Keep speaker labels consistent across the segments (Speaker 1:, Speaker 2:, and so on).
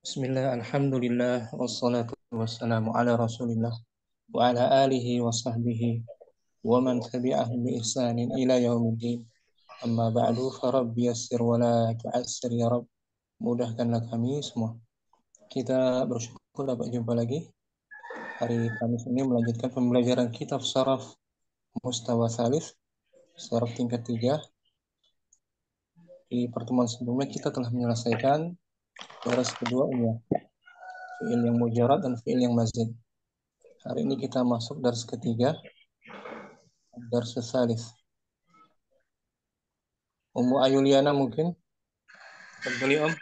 Speaker 1: Bismillah, alhamdulillah, wassalatu wassalamu ala rasulillah wa ala alihi wa sahbihi wa man tabi'ahum bi ihsanin ila yaumiddin. Amma ba'du, farabbi yassir wa la tu'assir ya Rabb. Mudahkanlah kami semua. Kita bersyukur dapat jumpa lagi. Hari Kamis ini melanjutkan pembelajaran kitab Saraf Mustawa Thalith, Saraf tingkat 3. Di pertemuan sebelumnya kita telah menyelesaikan baris kedua ini ya, fi'il yang mujarad dan fi'il yang mazid. Hari ini kita masuk baris ketiga, baris tsalits. Ummu Ayuliana mungkin kembali Om.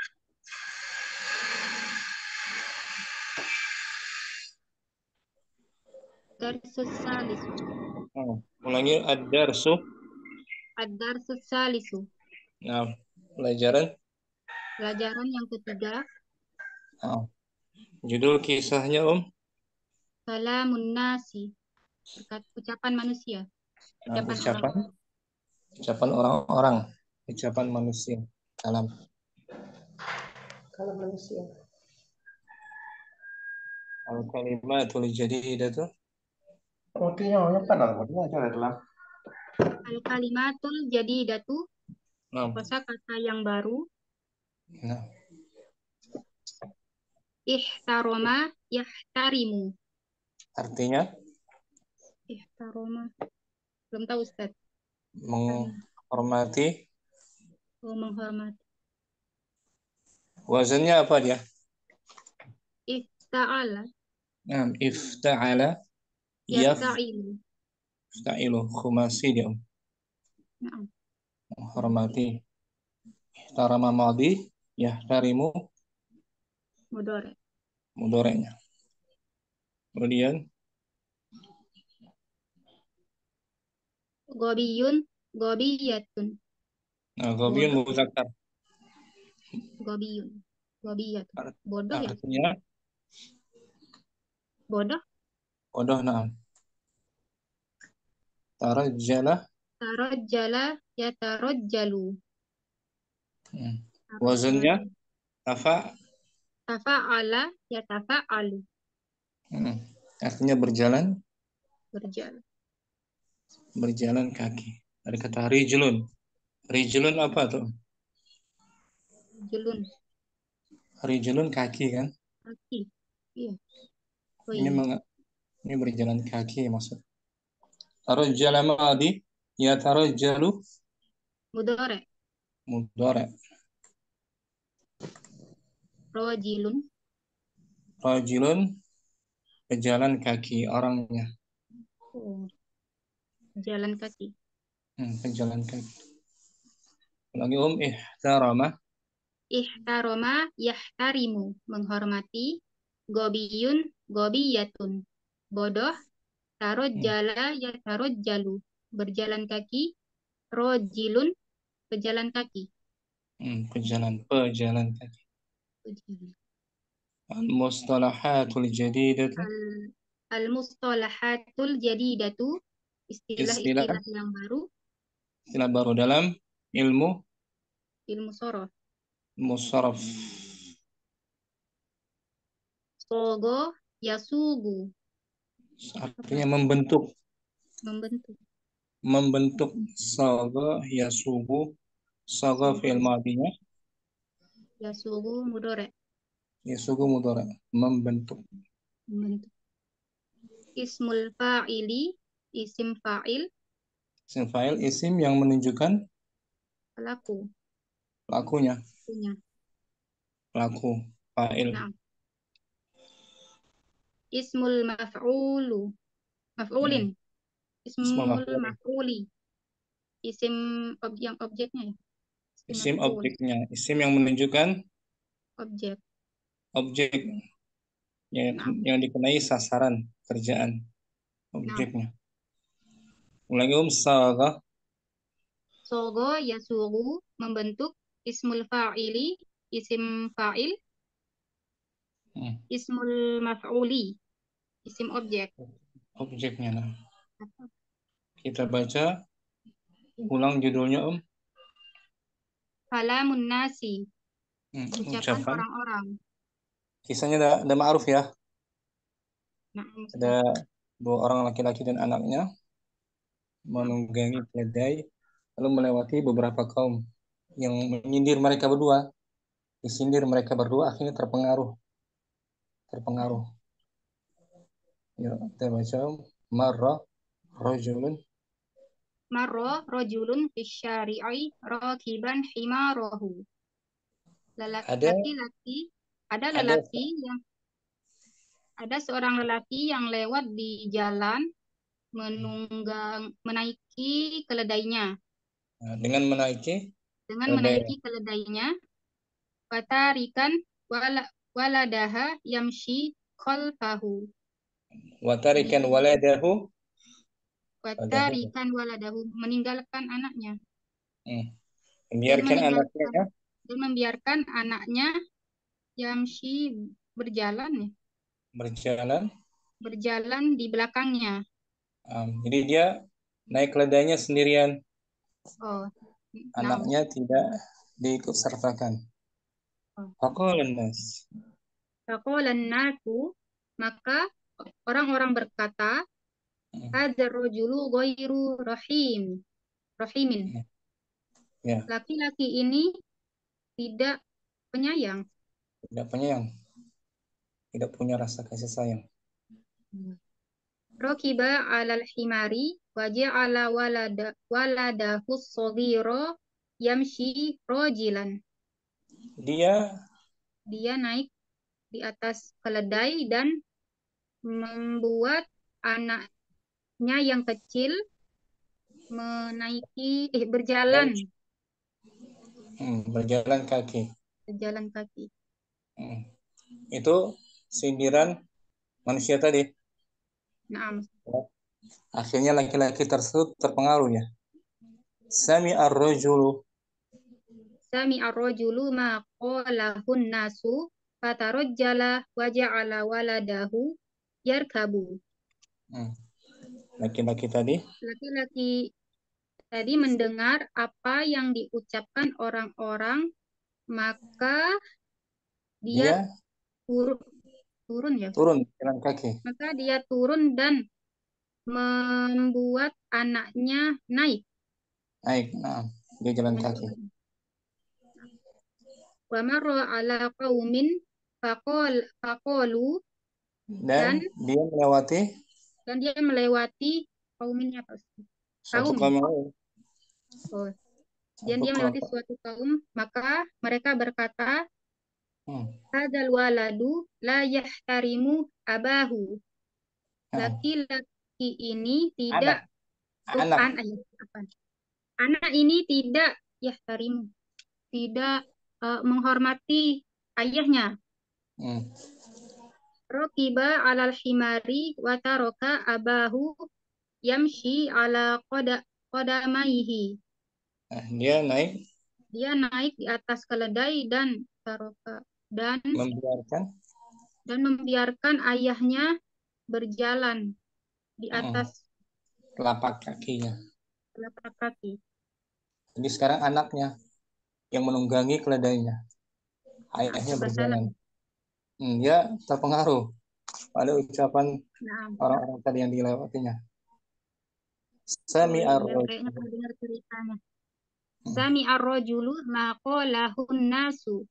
Speaker 2: Darsus salisu.
Speaker 1: Ulangi ad-darsu.
Speaker 2: Ad-darsus salisu.
Speaker 1: Nah, pelajaran
Speaker 2: yang ketiga.
Speaker 1: Judul kisahnya Om.
Speaker 2: Kalamun nasi. Ucapan manusia.
Speaker 1: Ucapan orang-orang. Ucapan manusia. Kalam manusia. Al-kalimatul jadidatu.
Speaker 2: Al-kalimatul jadidatu. Kosakata yang baru. Ihtaroma yahtarimu.
Speaker 1: Artinya?
Speaker 2: Ihtaroma. Belum tahu Ustaz.
Speaker 1: Menghormati.
Speaker 2: Menghormati.
Speaker 1: Wazannya apa dia?
Speaker 2: Ifta'ala.
Speaker 1: Ifta'ala.
Speaker 2: Yasta'ilu.
Speaker 1: Yasta'ilu. Khumasi dia Om. Menghormati. Ihtarama madhi. Yahtarimu. Mudorenya. Kemudian
Speaker 2: Gobiyun, gobiyatun.
Speaker 1: Gobiyun muzakkar.
Speaker 2: Gobiyun, gobiyatun. Bodoh ya?
Speaker 1: Artinya?
Speaker 2: Bodoh.
Speaker 1: Bodoh, na'am. Tarajjala.
Speaker 2: Tarajjala ya tarajjalu.
Speaker 1: Wazannya?
Speaker 2: Tafa'ala ya tafa'alu.
Speaker 1: Artinya berjalan. Berjalan kaki. Ada kata rijlun. Rijlun apa tuh? Rijlun kaki kan?
Speaker 2: Kaki. Iya.
Speaker 1: Ini berjalan kaki maksud. Tarajjala madhi ya tarajjalu.
Speaker 2: Mudhari. Rajilun.
Speaker 1: Berjalan kaki orangnya.
Speaker 2: Jalan kaki.
Speaker 1: Berjalan kaki. Lagi ihtarama.
Speaker 2: Ihtarama yahtarimu. Menghormati. Gobiyun, gobiyatun. Bodoh. Tarojjala ya tarojjalu. Berjalan kaki. Rojilun. Pejalan kaki.
Speaker 1: Pejalan kaki. Al-mustalahatul jadidatu.
Speaker 2: Al-mustalahatul jadidatu. Istilah-istilah yang baru.
Speaker 1: Istilah baru dalam ilmu
Speaker 2: sorof.
Speaker 1: Musarraf.
Speaker 2: Sogo yasugu.
Speaker 1: Artinya membentuk. Sogo yasugu. Sogo fi'il madhinya.
Speaker 2: Yasugu mudhari.
Speaker 1: Membentuk.
Speaker 2: Ismul fa'ili. Isim fa'il.
Speaker 1: Isim yang menunjukkan pelakunya. Pelaku, fa'il.
Speaker 2: Ismul maf'ulin. Ismul maf'uli. Isim yang objeknya ya.
Speaker 1: Isim objeknya. Isim yang menunjukkan objek yang dikenai sasaran kerjaan objeknya. Ulangi saga.
Speaker 2: Sogo yasugu membentuk. Ismul fa'ili isim fa'il. Ismul maf'uli isim objek.
Speaker 1: Objeknya. Kita baca ulang judulnya
Speaker 2: Kalamun nasi. Ucapan orang-orang.
Speaker 1: Kisahnya udah ma'ruf ya.
Speaker 2: Nah,
Speaker 1: Ada
Speaker 2: Ustaz.
Speaker 1: 2 orang laki-laki dan anaknya
Speaker 2: Nah,
Speaker 1: menunggangi keledai lalu melewati beberapa kaum yang menyindir mereka berdua. Disindir mereka berdua akhirnya
Speaker 2: nah.
Speaker 1: terpengaruh. Ya, kita baca marra rajulun.
Speaker 2: Marra rajulun fisyari'i rakiban himarahu.
Speaker 1: Ada
Speaker 2: Laki-laki, ada
Speaker 1: ada
Speaker 2: lelaki yang ada seorang lelaki yang lewat di jalan menaiki keledainya.
Speaker 1: Nah, dengan menaiki
Speaker 2: Dengan
Speaker 1: keledai.
Speaker 2: menaiki keledainya, fatarikan wala, waladaha yamshi khalfahu.
Speaker 1: Watarikan
Speaker 2: Di
Speaker 1: waladahu.
Speaker 2: fatarikan waladahu meninggalkan anaknya
Speaker 1: Hmm.
Speaker 2: dan
Speaker 1: Membiarkan anaknya
Speaker 2: meninggalkan
Speaker 1: ya,
Speaker 2: dan membiarkan anaknya yamshi berjalan ya,
Speaker 1: berjalan.
Speaker 2: berjalan di belakangnya.
Speaker 1: Jadi dia naik keledainya sendirian,
Speaker 2: Oh, nah,
Speaker 1: anaknya tidak diikut sertakan.
Speaker 2: oh.
Speaker 1: Faqalan nas.
Speaker 2: Faqalan nasu, maka orang-orang berkata,
Speaker 1: Hmm.
Speaker 2: hadzal rajulu ghairu rahimin.
Speaker 1: Hmm. Ya,
Speaker 2: Laki-laki ini tidak penyayang.
Speaker 1: tidak penyayang, tidak punya rasa kasih sayang.
Speaker 2: Rakiba alal himari wa ja'ala waladahu shaghira yamshi rajilan.
Speaker 1: Dia
Speaker 2: Dia naik di atas keledai dan membuat anaknya yang kecil berjalan,
Speaker 1: dan berjalan kaki.
Speaker 2: berjalan kaki.
Speaker 1: Hmm. Itu sindiran manusia tadi.
Speaker 2: Naam.
Speaker 1: Akhirnya laki-laki tersebut terpengaruh ya. Sami ar-rajulu.
Speaker 2: Sami ar-rajulu ma qalahun nasu fatarajjala wa ja'ala waladahu yarkabu.
Speaker 1: Hmm. Laki-laki tadi
Speaker 2: Laki-laki tadi mendengar apa yang diucapkan orang-orang, maka dia
Speaker 1: dia
Speaker 2: turun, turun ya.
Speaker 1: turun jalan kaki.
Speaker 2: Maka dia turun dan membuat anaknya naik.
Speaker 1: Naik, dia jalan kaki.
Speaker 2: Wa marra ala qaumin faqalu
Speaker 1: Dan
Speaker 2: dan
Speaker 1: dia melewati
Speaker 2: dia melewati kaum ini apa?
Speaker 1: suatu
Speaker 2: Kaum ya.
Speaker 1: kaum yang lain,
Speaker 2: Oh, dan
Speaker 1: satu
Speaker 2: dia melewati
Speaker 1: kelompok.
Speaker 2: suatu kaum, maka mereka berkata,
Speaker 1: Hmm.
Speaker 2: hadzal waladu la yahtarimu abahu.
Speaker 1: Nah,
Speaker 2: Laki-laki ini tidak,
Speaker 1: anak, anak.
Speaker 2: apa? Anak ini tidak yahtarimu, tidak menghormati ayahnya.
Speaker 1: Hmm.
Speaker 2: Rokiba alal himari wataroka abahu yamshi ala qadamaihi.
Speaker 1: Dia naik
Speaker 2: Dia naik di atas keledai dan taroka dan
Speaker 1: membiarkan
Speaker 2: membiarkan ayahnya berjalan di
Speaker 1: hmm,
Speaker 2: atas
Speaker 1: telapak kakinya.
Speaker 2: telapak kaki.
Speaker 1: Jadi sekarang anaknya yang menunggangi keledainya,
Speaker 2: Nah,
Speaker 1: ayahnya
Speaker 2: serba salah.
Speaker 1: berjalan. Dia terpengaruh pada ucapan
Speaker 2: Nah,
Speaker 1: orang-orang tadi yang dilewatinya.
Speaker 2: oh
Speaker 1: Sami
Speaker 2: iya,
Speaker 1: ar
Speaker 2: kayaknya pernah dengar ceritanya.
Speaker 1: Hmm.
Speaker 2: Sami ar-rajulu maqalahun nasu.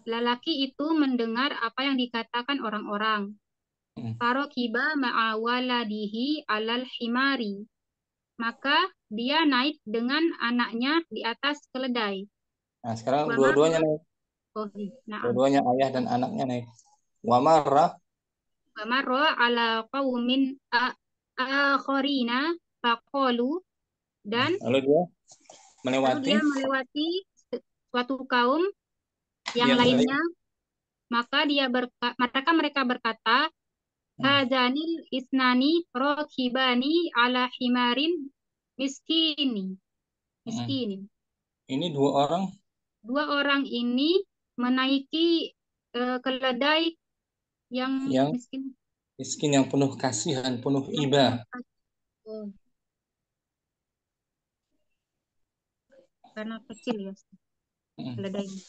Speaker 2: Lelaki itu mendengar apa yang dikatakan orang-orang.
Speaker 1: Hmm.
Speaker 2: Farokiba ma'awaladihi alal himari. Maka dia naik dengan anaknya di atas keledai.
Speaker 1: Nah, sekarang
Speaker 2: Wa
Speaker 1: dua-duanya
Speaker 2: marra,
Speaker 1: naik.
Speaker 2: oh, na'am.
Speaker 1: Dua-duanya ayah dan anaknya naik. Wa marra.
Speaker 2: Wa marra ala qaumin akharina faqalu, dan
Speaker 1: Lalu dia
Speaker 2: lalu
Speaker 1: melewati,
Speaker 2: dia melewati suatu kaum yang
Speaker 1: dia naik.
Speaker 2: lainnya, maka mereka berkata,
Speaker 1: Hmm.
Speaker 2: hadzanil isnani rokibani ala himarin miskini
Speaker 1: Hmm.
Speaker 2: miskinin.
Speaker 1: Ini 2 orang
Speaker 2: Dua orang ini menaiki keledai yang
Speaker 1: yang
Speaker 2: miskin,
Speaker 1: miskin, yang penuh kasihan, penuh
Speaker 2: yang
Speaker 1: iba.
Speaker 2: penuh oh, karena kecil ya
Speaker 1: Hmm.
Speaker 2: keledainya.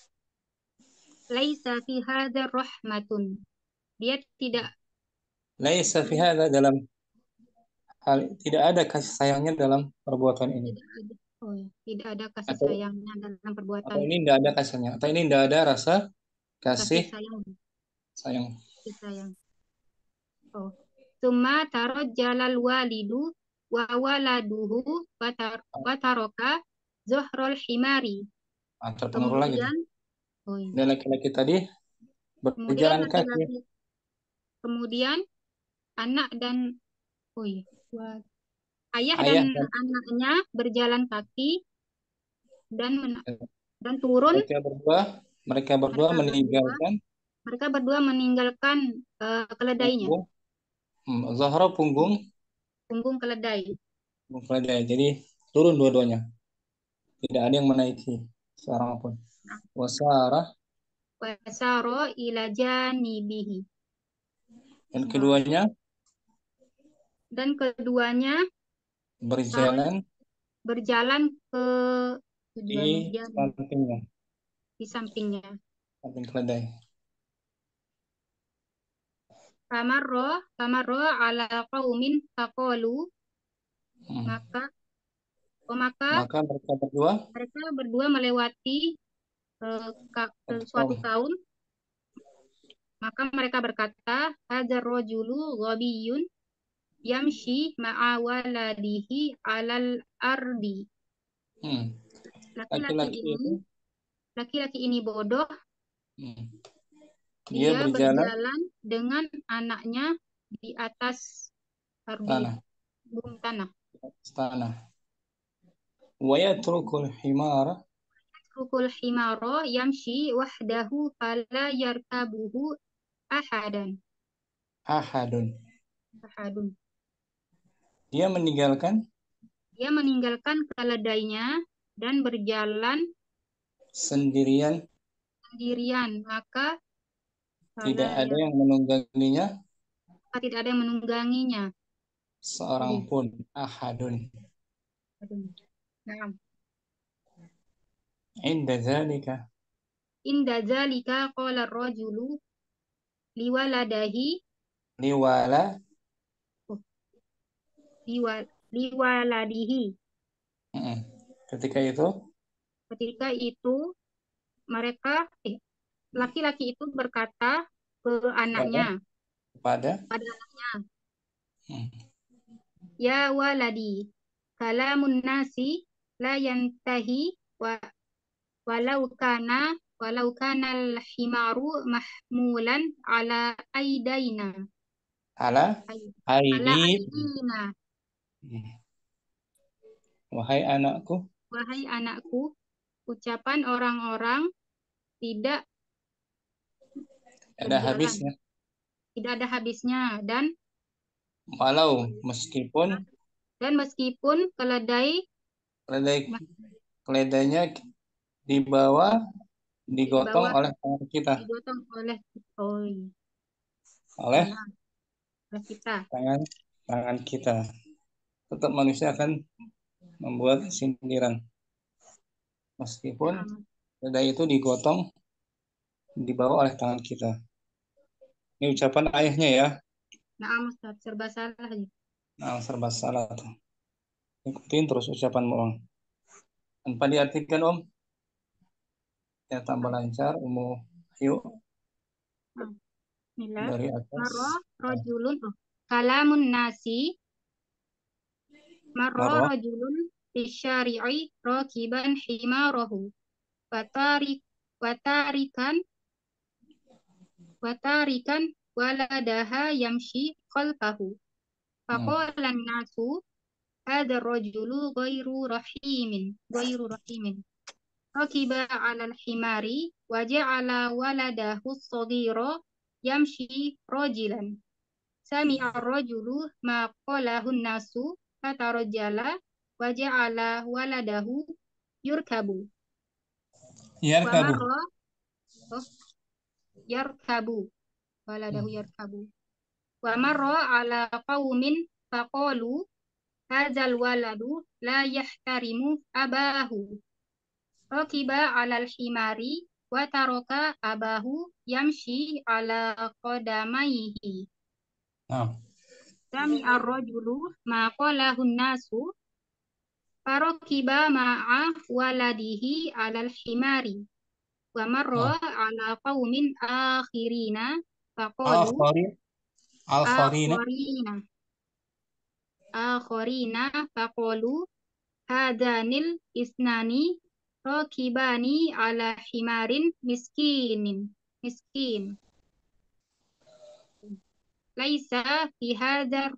Speaker 2: Laisa fi hadza rahmatun. Dia tidak
Speaker 1: Laisa fi
Speaker 2: dia
Speaker 1: hadza dalam hal tidak ada kasih sayangnya dalam perbuatan ini.
Speaker 2: tidak ada. Oh ya, tidak ada kasih
Speaker 1: Atau
Speaker 2: sayangnya dalam
Speaker 1: atau
Speaker 2: perbuatan.
Speaker 1: ini tidak ada kasihnya. Atau ini tidak ada rasa
Speaker 2: Kasih
Speaker 1: kasih
Speaker 2: sayang,
Speaker 1: sayang.
Speaker 2: kasih sayang. Oh. Summa tarajjalal walidu wa waladuhu wa taraka zuhrul himari.
Speaker 1: Atau pengulang lagi tuh.
Speaker 2: Kemudian, oh iya.
Speaker 1: Dan laki-laki tadi
Speaker 2: Kemudian
Speaker 1: berjalan kaki.
Speaker 2: laki-laki, kemudian anak dan oh iya, ayah dan
Speaker 1: Ayah dan
Speaker 2: anaknya berjalan kaki dan dan turun
Speaker 1: mereka berdua
Speaker 2: mereka berdua
Speaker 1: meninggalkan
Speaker 2: mereka berdua meninggalkan keledainya,
Speaker 1: punggung Zahra punggung
Speaker 2: punggung keledai.
Speaker 1: punggung keledai. Jadi turun dua-duanya. Tidak ada yang menaiki seorang pun.
Speaker 2: Nah,
Speaker 1: Wasarah
Speaker 2: wasaro ila janibihi.
Speaker 1: dan
Speaker 2: Eh,
Speaker 1: keduanya
Speaker 2: dan keduanya saroj
Speaker 1: berjalan
Speaker 2: berjalan ke
Speaker 1: di
Speaker 2: tujuannya jani
Speaker 1: sampingnya,
Speaker 2: di sampingnya.
Speaker 1: samping keledai.
Speaker 2: Famarro ala qaumin faqalu,
Speaker 1: Hmm.
Speaker 2: maka maka
Speaker 1: Maka mereka berdua
Speaker 2: mereka berdua melewati suatu
Speaker 1: kaum
Speaker 2: kaum, maka mereka berkata, hadzal rajulu ghabiyun yamshi ma'a waladihi alal ardi.
Speaker 1: hmm.
Speaker 2: Laki-laki
Speaker 1: Laki-laki
Speaker 2: ini,
Speaker 1: itu
Speaker 2: laki-laki ini bodoh,
Speaker 1: hmm. Dia
Speaker 2: dia
Speaker 1: berjalan
Speaker 2: berjalan dengan anaknya di atas ardi,
Speaker 1: tanah,
Speaker 2: bumi tanah.
Speaker 1: tanah. Wa yatrukul himara
Speaker 2: Rukul himaro yamshi wahdahu fala yarkabuhu ahadan.
Speaker 1: ahadun.
Speaker 2: Ahadun.
Speaker 1: Dia meninggalkan
Speaker 2: Dia meninggalkan keledainya dan berjalan
Speaker 1: sendirian,
Speaker 2: sendirian, maka fala
Speaker 1: tidak ada
Speaker 2: ya,
Speaker 1: yang menungganginya
Speaker 2: maka tidak ada yang menungganginya.
Speaker 1: seorang
Speaker 2: Aduh,
Speaker 1: pun. Ahadun.
Speaker 2: aduh. Nah,
Speaker 1: Inda zalika
Speaker 2: inda zalika qala rajulu liwaladahi,
Speaker 1: liwala
Speaker 2: oh, liwaladihi.
Speaker 1: hmm. Ketika itu
Speaker 2: Ketika itu mereka laki-laki itu berkata ke
Speaker 1: kepada
Speaker 2: anaknya,
Speaker 1: kepada
Speaker 2: pada anaknya,
Speaker 1: hmm.
Speaker 2: ya waladi, kalamun nasi la yantahi wa walau kana al-himaru mahmulan ala aidaina.
Speaker 1: ala
Speaker 2: Ai- Ala
Speaker 1: aidi
Speaker 2: aidina.
Speaker 1: hmm. Wahai anakku,
Speaker 2: Wahai anakku, ucapan orang-orang tidak
Speaker 1: ada
Speaker 2: berjalan,
Speaker 1: habisnya.
Speaker 2: tidak ada habisnya,
Speaker 1: Walau meskipun
Speaker 2: dan meskipun keledai
Speaker 1: keledai keledainya dibawa
Speaker 2: di
Speaker 1: digotong
Speaker 2: bawah
Speaker 1: oleh tangan kita,
Speaker 2: digotong oleh oh,
Speaker 1: oleh
Speaker 2: maaf, oleh kita.
Speaker 1: tangan tangan kita. Tetap manusia akan membuat sindiran meskipun
Speaker 2: Nah,
Speaker 1: keledai itu digotong dibawa oleh tangan kita. Ini ucapan ayahnya ya.
Speaker 2: nah, Ustaz, serba salah.
Speaker 1: Nah, serba salah tuh. Ikutin terus ucapanmu, Om. Tanpa diartikan, Om. Ya, tambah
Speaker 2: Nah,
Speaker 1: lancar. Yuk,
Speaker 2: nah, Bismillah.
Speaker 1: dari atas.
Speaker 2: Marro rojulun, oh, kalamun nasi, marro
Speaker 1: Marwah.
Speaker 2: rojulun bisyari'i rokiban himarahu. Watarik, watarikan, watarikan waladaha yamshi khalfahu.
Speaker 1: Hmm.
Speaker 2: Faqalan nasu, hadha rojulu ghairu rahimin. Rakiba alal himari wa ja'ala waladahu as-saghira yamshi rajilan. Sami'a ar-rajulu ma qalahu an-nasu fatarajjala wa ja'ala waladahu yurkabu. Wa
Speaker 1: Yarkabu.
Speaker 2: marra oh, yarkabu. Waladahu yarkabu. Wa marra ala qaumin faqalu hadzal waladu la yahtarimu abahu. Rakiba alal himari wa taraka abahu yamshi ala qadamaihi.
Speaker 1: Nah,
Speaker 2: Sami ar-rajulu ma qalahu nasu farokiba ma'a waladihi alal himari wa marra
Speaker 1: nah.
Speaker 2: ala qaumin akhirina faqalu
Speaker 1: Al-Kharin, Al-Kharina.
Speaker 2: akharina akharina faqalu hadanil isnani rokibani ala himarin miskin laisa fi hadza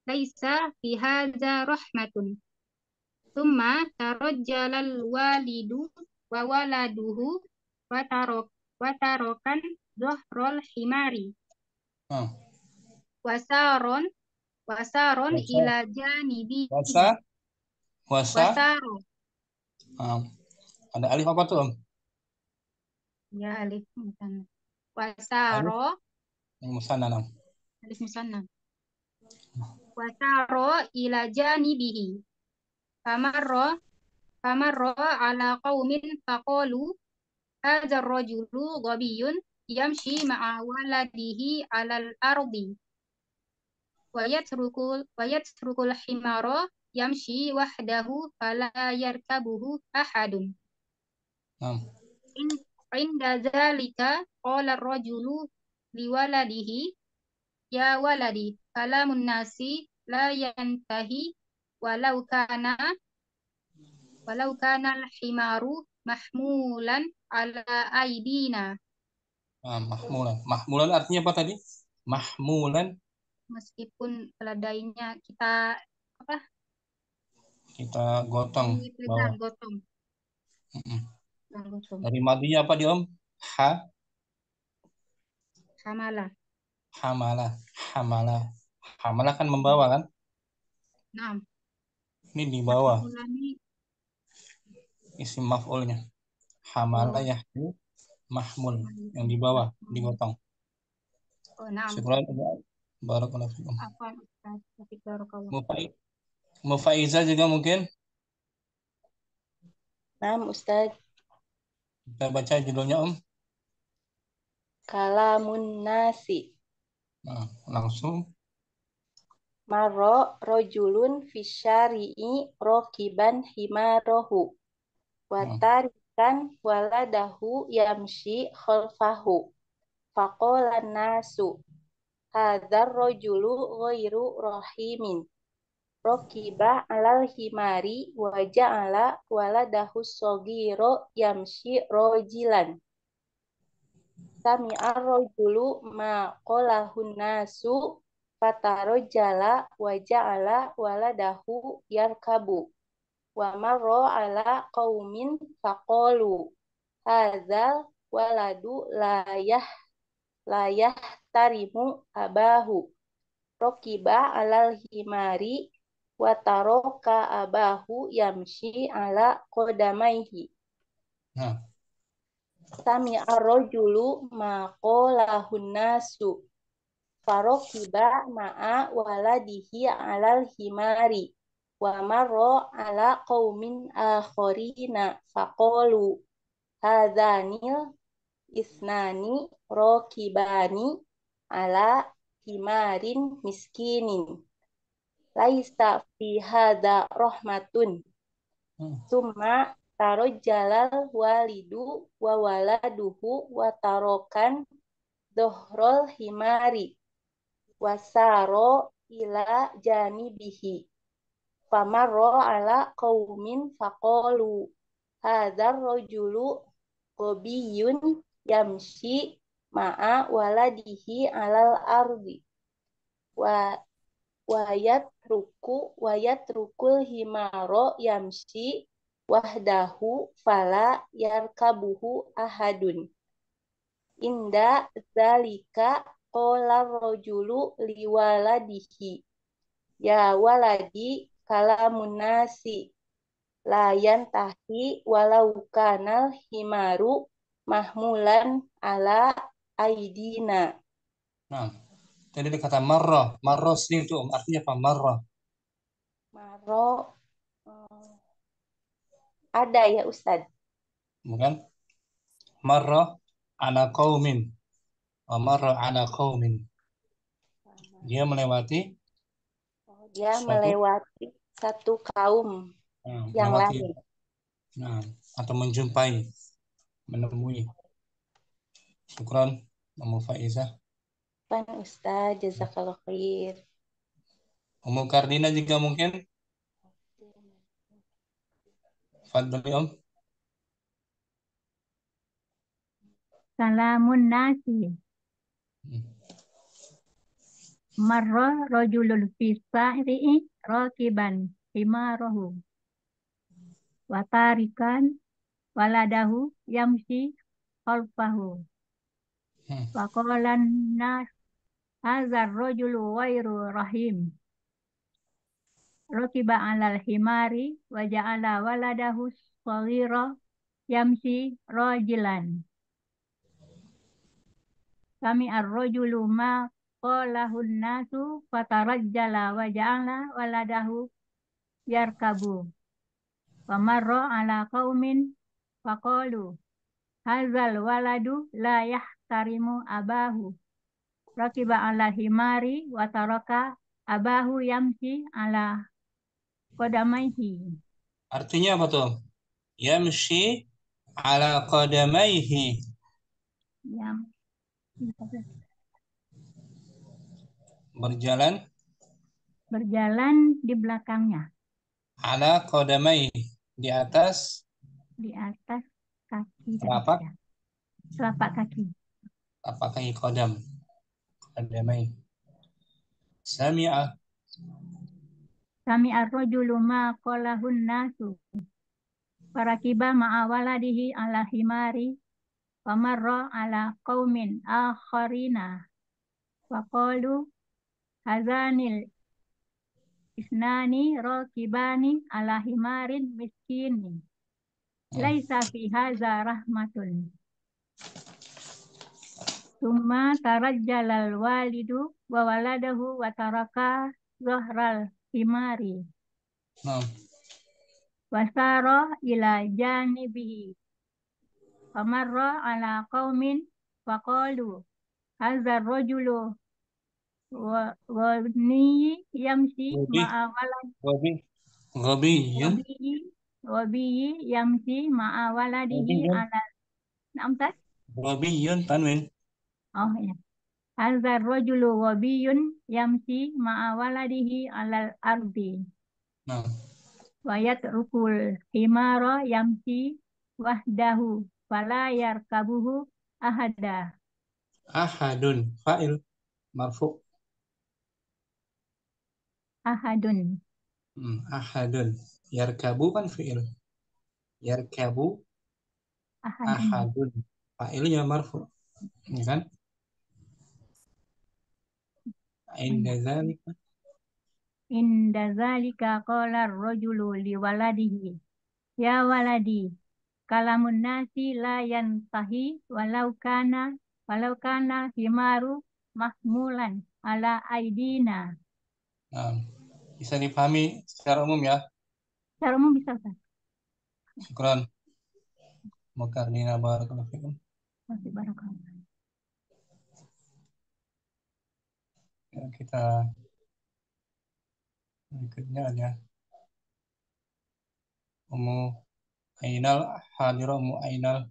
Speaker 2: laisa fi hadza rahmatun thumma tarajjalal walidu wa waladuhu wa tarok wa tarokan dhahrul himari
Speaker 1: Nah,
Speaker 2: wasaron wasaron
Speaker 1: wasa,
Speaker 2: ila
Speaker 1: wasa,
Speaker 2: janibihi
Speaker 1: wasa.
Speaker 2: wasaron
Speaker 1: Nah, ada alif apa tuh, Om?
Speaker 2: ya alif musanna
Speaker 1: Alif
Speaker 2: wasaro
Speaker 1: yang musanna, nah.
Speaker 2: alif musanna wasaro ila janibihi famarro famarro ala qaumin faqalu hadza ar-rajulu ghabiyun yamshi ma'a waladihi alal ardi wa yatrukul himara yamshi wahdahu fala yarkabuhu ahadun
Speaker 1: Nah,
Speaker 2: in inda dzalika qala ar-rajulu liwaladihi ya waladi kalamun nasi la yantahi walau kana walau kana al-himaru mahmulan ala aidina
Speaker 1: nah, mahmulan. Mahmulan artinya apa tadi? Mahmulan,
Speaker 2: meskipun keledainya kita apa
Speaker 1: kita gotong
Speaker 2: dipegang
Speaker 1: bawah.
Speaker 2: gotong
Speaker 1: Mm-mm.
Speaker 2: gotong
Speaker 1: Dari madinya apa dia, Om? Ha,
Speaker 2: hamala
Speaker 1: hamalah, hamalah. Hamalah kan membawa kan?
Speaker 2: nah
Speaker 1: Ini di bawah
Speaker 2: mahmulani
Speaker 1: isim maf'ulnya. Hamalah
Speaker 2: oh
Speaker 1: ya, mahmul yang di bawah digotong.
Speaker 2: oh nah
Speaker 1: Syukran. Barakallahu fikum.
Speaker 2: apa Ustaz Taufik Barakallah
Speaker 1: Mufai- Mufaiza juga mungkin
Speaker 3: Naam Ustaz,
Speaker 1: kita baca judulnya, Om.
Speaker 3: kalamun nasi.
Speaker 1: Nah, langsung.
Speaker 3: Marro rojulun fisyari'i rokiban himarohu.
Speaker 1: Nah,
Speaker 3: Watarikan waladahu yamshi khalfahu. Faqolan nasu. Hadar rojulu ghairu rahimin. Rokiba alal himari waja'ala waladahu sogiro yamshi rojilan. Sami'ar rajulu ma qalahun nasu fatarajjala wa ja'ala waladahu yarkabu wa marra ala qaumin faqalu hadzal waladu layah tarimu abahu rokiba alal himari wa taraka abahu yamshi ala qadamaihi.
Speaker 1: nah,
Speaker 3: Sami ar-rajulu ma qalahun nasu farokiba ma'a waladihi alal himari wa marra ala qaumin akharina faqalu hadhanil isnani rokibani ala himarin miskinin laisa fi hadza rahmatun.
Speaker 1: hmm,
Speaker 3: Summa tarojjalal walidu wa waladuhu wa tarokan dohrol himari wasaro ila janibihi famarro ala qaumin faqalu hadzal rajulu qobiyun yamshi ma'a waladihi alal ardi wa wayatrukul himaro yamshi wahdahu fala yarkabuhu ahadun. Inda zalika qala rajulu liwaladihi ya waladi kalamun nasi la yantahi walau kanal himaru mahmulan ala aidina.
Speaker 1: nah. Tadi ada kata marrah. Marrah sini tuh, Om. Artinya apa? Marrah.
Speaker 3: Maro ada ya Ustaz?
Speaker 1: Bukan? Marra ala qaumin. Wa marra ala qaumin. Dia melewati
Speaker 3: Dia
Speaker 1: suatu
Speaker 3: melewati satu kaum yang
Speaker 1: melewati
Speaker 3: lain.
Speaker 1: atau menjumpai, menemui. Syukran, Ummu Faizah.
Speaker 3: Pan Ustaz, jazakallah khair.
Speaker 1: Ummu Kardina juga mungkin. Fadli Om.
Speaker 2: Salamun nasi. Marra rajulun fi sa'ri'i rakiban himarahu. Wa tarikan waladahu yamsi khalfahu. Wa qala nas hadzal rajulu ghairu rahim. Rakiba 'alal himari wa ja'ala waladahu shaghira yamsi rajilan. Kami ar-rajulu ma qalahun nasu fatarajjala wa ja'ala waladahu yarkabu. Wa marra ala qaumin faqalu hadzal waladu la yahtarimu abahu. Rakiba ala himari wa taraka abahu yamsi ala qadamaihi.
Speaker 1: Artinya apa tuh? Yamshi ala qadamaihi. Berjalan
Speaker 2: di belakangnya.
Speaker 1: Ala qadamaihi. Di atas
Speaker 2: Kaki
Speaker 1: telapak
Speaker 2: kaki.
Speaker 1: Telapak kaki qadam. Qadamaihi. Sami'a
Speaker 2: ar-rajulu ma qalahun nasu. Farakiba ma'a waladihi ala himari wa marra ala qaumin akharina wa qalu hazanil isnani rakibani ala himarin miskinin laisa fi hadza rahmatun. Summa tarajjalal walidu wa waladahu wa taraka zahral himari. Wasara ila janibihi. Famarra ala qaumin faqalu hadza rajulu wa ni yamsi ma'a walad Wabiyi yamsi ma'a waladihi ala namtat.
Speaker 1: Wabiyun tanwin.
Speaker 2: Oh ya. Hadza rajulu wabiyun yamsi ma'a waladihi alal ardi. Wa yatrukul himara yamsi wahdahu fala yarkabuhu ahada.
Speaker 1: Ahadun fa'il marfu.
Speaker 2: Ahadun.
Speaker 1: Ahadun. Yarkabu kan fi'il. Yarkabu ahadun. Fa'ilnya marfu. Ya kan?
Speaker 2: Inda zalika qala ar-rajulu li waladihi ya waladi kalamun nasi la yantahi walau kana himaru mahmulan ala aidina.
Speaker 1: Bisa dipahami secara umum ya?
Speaker 2: Secara umum bisa, Ustaz.
Speaker 1: Syukran. Makarnina barakallahu fikum.
Speaker 2: Barakallahu.
Speaker 1: Ya, kita berikutnya ada Ummu Ainal, hadirah Ummu Ainal.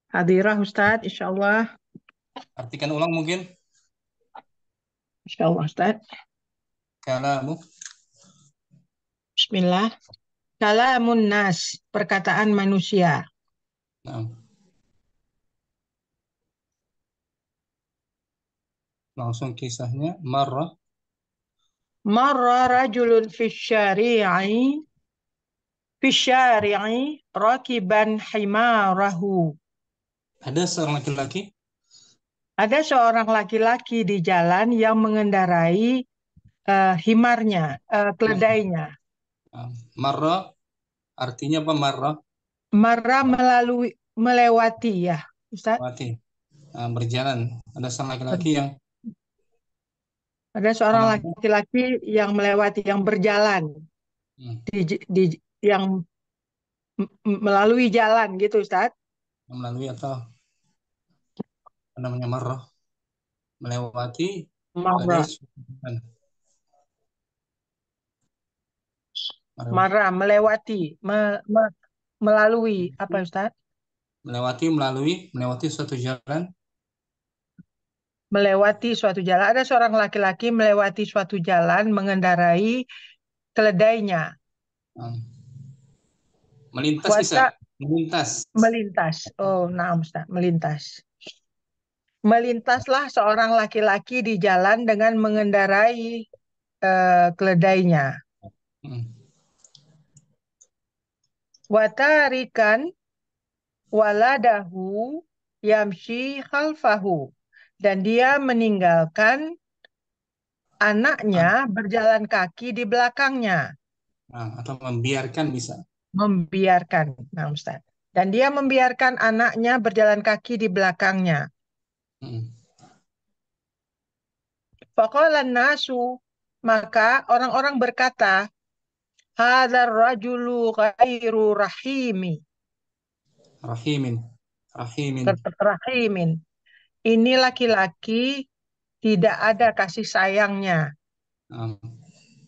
Speaker 4: Hadirah Ustadz, insyaallah.
Speaker 1: Artikan ulang mungkin.
Speaker 4: Insyaallah Ustadz.
Speaker 1: Kalamu.
Speaker 4: Bismillah. Kalamun nas, perkataan manusia.
Speaker 1: Langsung kisahnya. Marra
Speaker 4: rajulun fi syari'i rakiban himarahu.
Speaker 1: Ada seorang laki-laki.
Speaker 4: Ada seorang laki-laki di jalan yang mengendarai himarnya, keledainya.
Speaker 1: Marra artinya apa marra?
Speaker 4: Marra melewati ya, Ustaz.
Speaker 1: Berjalan. Ada seorang laki-laki yang
Speaker 4: melewati, yang berjalan.
Speaker 1: Hmm.
Speaker 4: yang melalui jalan gitu, Ustaz.
Speaker 1: Melalui atau apa namanya marrah, melewati ladai
Speaker 4: Marra,
Speaker 1: suatu jalan. Marrah.
Speaker 4: marra, melewati, melalui apa, Ustaz?
Speaker 1: Melewati suatu jalan.
Speaker 4: Melewati suatu jalan. Ada seorang laki-laki melewati suatu jalan mengendarai keledainya.
Speaker 1: Melintas bisa.
Speaker 4: Wata
Speaker 1: Melintas.
Speaker 4: melintas. Oh, nah, Ustaz, melintas. Melintaslah seorang laki-laki di jalan dengan mengendarai keledainya.
Speaker 1: Hmm.
Speaker 4: Watarikan waladahu yamshi khalfahu. Dan dia meninggalkan anaknya berjalan kaki di belakangnya.
Speaker 1: Atau membiarkan bisa.
Speaker 4: Membiarkan, nah Ustaz. Dan dia membiarkan anaknya berjalan kaki di belakangnya.
Speaker 1: Hmm.
Speaker 4: Faqala nasu, maka orang-orang berkata, hadzal rajulu ghairu rahimi.
Speaker 1: Rahimin.
Speaker 4: Rahimin. Ini laki-laki tidak ada kasih sayangnya.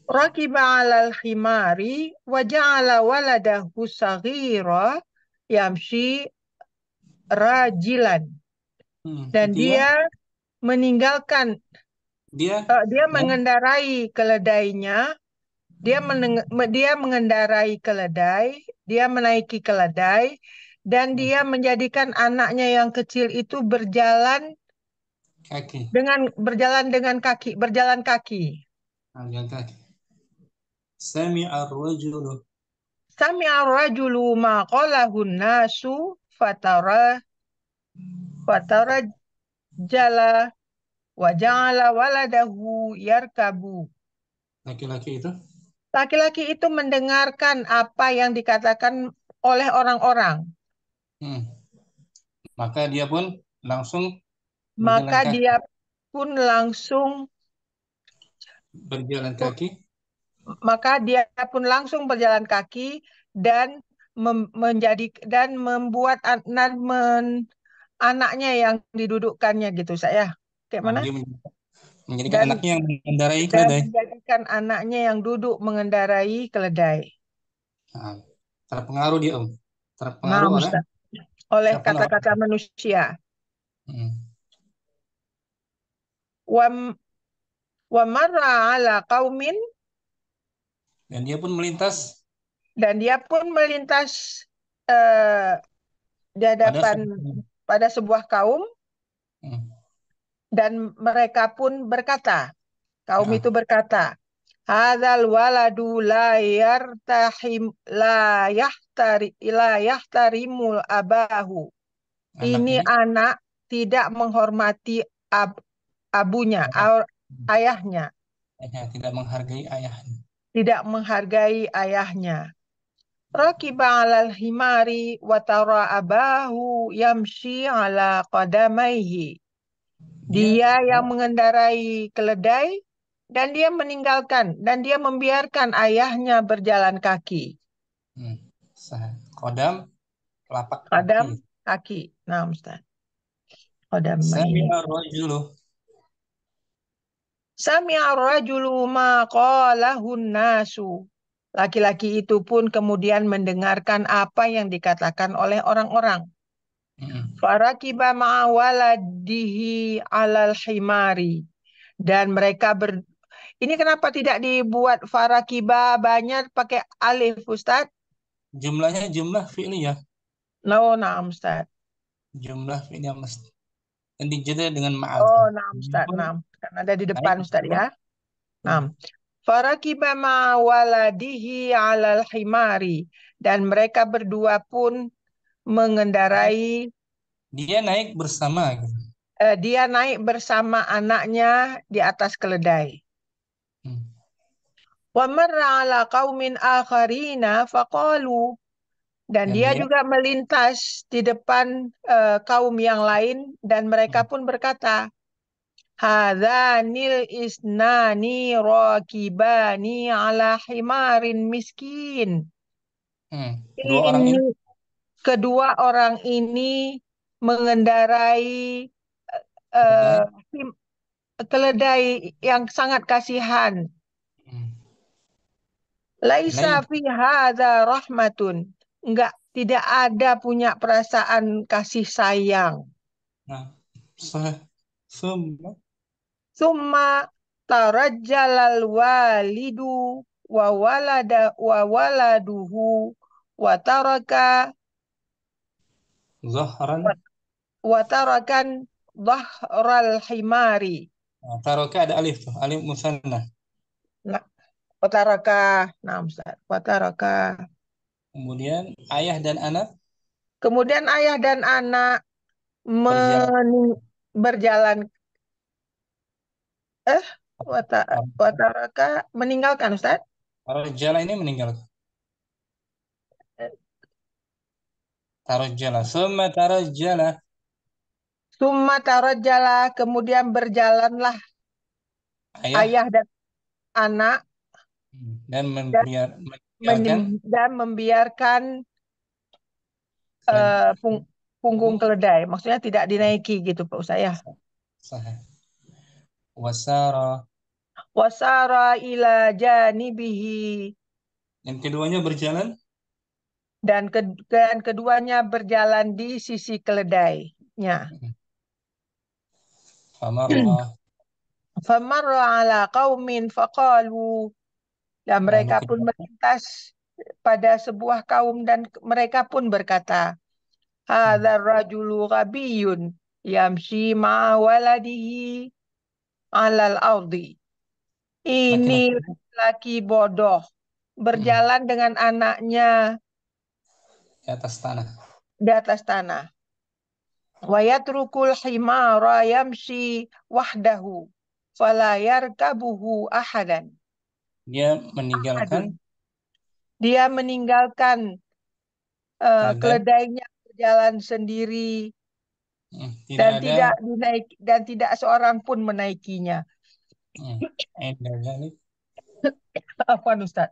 Speaker 4: Rakiba 'alal himari wa ja'ala waladahu saghira yamshi rajilan. Dan dia meninggalkan
Speaker 1: dia
Speaker 4: mengendarai keledainya, dia mengendarai keledai, dia menaiki keledai, dan dia menjadikan anaknya yang kecil itu berjalan
Speaker 1: kaki.
Speaker 4: dengan kaki, berjalan kaki.
Speaker 1: Jalan kaki. Sami'a ar-rajulu.
Speaker 4: Sami'a ar-rajulu ma qalahu nasu fatara jala wa ja'ala waladahu yarkabu. Laki-laki itu mendengarkan apa yang dikatakan oleh orang-orang.
Speaker 1: Maka dia pun langsung berjalan kaki.
Speaker 4: Maka dia pun langsung berjalan kaki dan membuat anaknya yang didudukkannya gitu saya. Kayak mana?
Speaker 1: Dia menjadikan anaknya yang mengendarai keledai.
Speaker 4: Menjadikan anaknya yang duduk mengendarai keledai.
Speaker 1: Terpengaruh dia, terpengaruh
Speaker 4: oleh kata-kata manusia. Wa marra ala qaumin,
Speaker 1: dan dia pun melintas
Speaker 4: di hadapan pada sebuah kaum, dan mereka pun berkata, kaum itu berkata, hadzal waladu la yahtarimul abahu. Ini anak tidak menghormati abunya, ayahnya.
Speaker 1: Tidak menghargai ayahnya.
Speaker 4: Tidak menghargai ayahnya. Rakiba 'alal himari wa tara abahu yamshi 'ala qadamaihi. Dia yang mengendarai keledai dan dia membiarkan ayahnya berjalan kaki.
Speaker 1: Qadam, telapak
Speaker 4: kaki. Nah, Ustaz. Sami'a ar-rajulu ma qalahun nasu. Laki-laki itu pun kemudian mendengarkan apa yang dikatakan oleh orang-orang. Farakiba ma'awaladihi 'alal himari. Dan mereka ini kenapa tidak dibuat farakiba banyak pakai alif, Ustaz?
Speaker 1: Jumlahnya jumlah fi'liyah.
Speaker 4: Na'am, Ustaz.
Speaker 1: Jumlah fi'liyah mesti. Dan dijeda dengan ma'ad.
Speaker 4: Oh, na'am, Ustaz. Na'am. Kan ada di depan, Ustaz, ya. Na'am. Farakiba ma'awaladihi 'alal himari. Dan mereka berdua pun mengendarai.
Speaker 1: Dia naik bersama.
Speaker 4: Dia naik bersama anaknya di atas keledai. Wa marra 'ala qaumin akharina faqalu. Dan dia juga melintas di depan kaum yang lain dan mereka pun berkata, Hadzanil isnani rakibani ala himarin miskin. Kedua orang ini mengendarai eh, keledai yang sangat kasihan. Laisa fi hadza rahmatun. Tidak ada punya perasaan kasih sayang. Summa tarajjalal walidu wa waladuhu wa tarakan dhahral himari.
Speaker 1: Taraka ada alif tuh, alif musanna.
Speaker 4: Nah, wataraka, nah Ustaz, wataraka.
Speaker 1: Kemudian ayah dan anak
Speaker 4: Kemudian ayah dan anak berjalan wataraka meninggalkan Ustaz.
Speaker 1: Tarajjala ini meninggal. Tarajjala, summa tarajjala.
Speaker 4: Summa tarajjala, kemudian berjalanlah ayah dan anak
Speaker 1: dan
Speaker 4: membiarkan punggung keledai. Maksudnya tidak dinaiki gitu Pak Ustaz ya. Wasara ila janibihi.
Speaker 1: Yang keduanya berjalan.
Speaker 4: Dan keduanya berjalan di sisi keledainya. Famarra ala qaumin faqalu. Dan mereka pun melintas pada sebuah kaum dan mereka pun berkata, hadzal rajulu ghabiyun yamshi ma'a waladihi 'alal ardi. Ini laki bodoh berjalan dengan anaknya
Speaker 1: di atas tanah.
Speaker 4: Wa yatrukul himara yamshi wahdahu fala yarkabuhu ahadan. Dia meninggalkan keledainya berjalan sendiri dan tidak seorang pun menaikinya. Afwan Ustaz.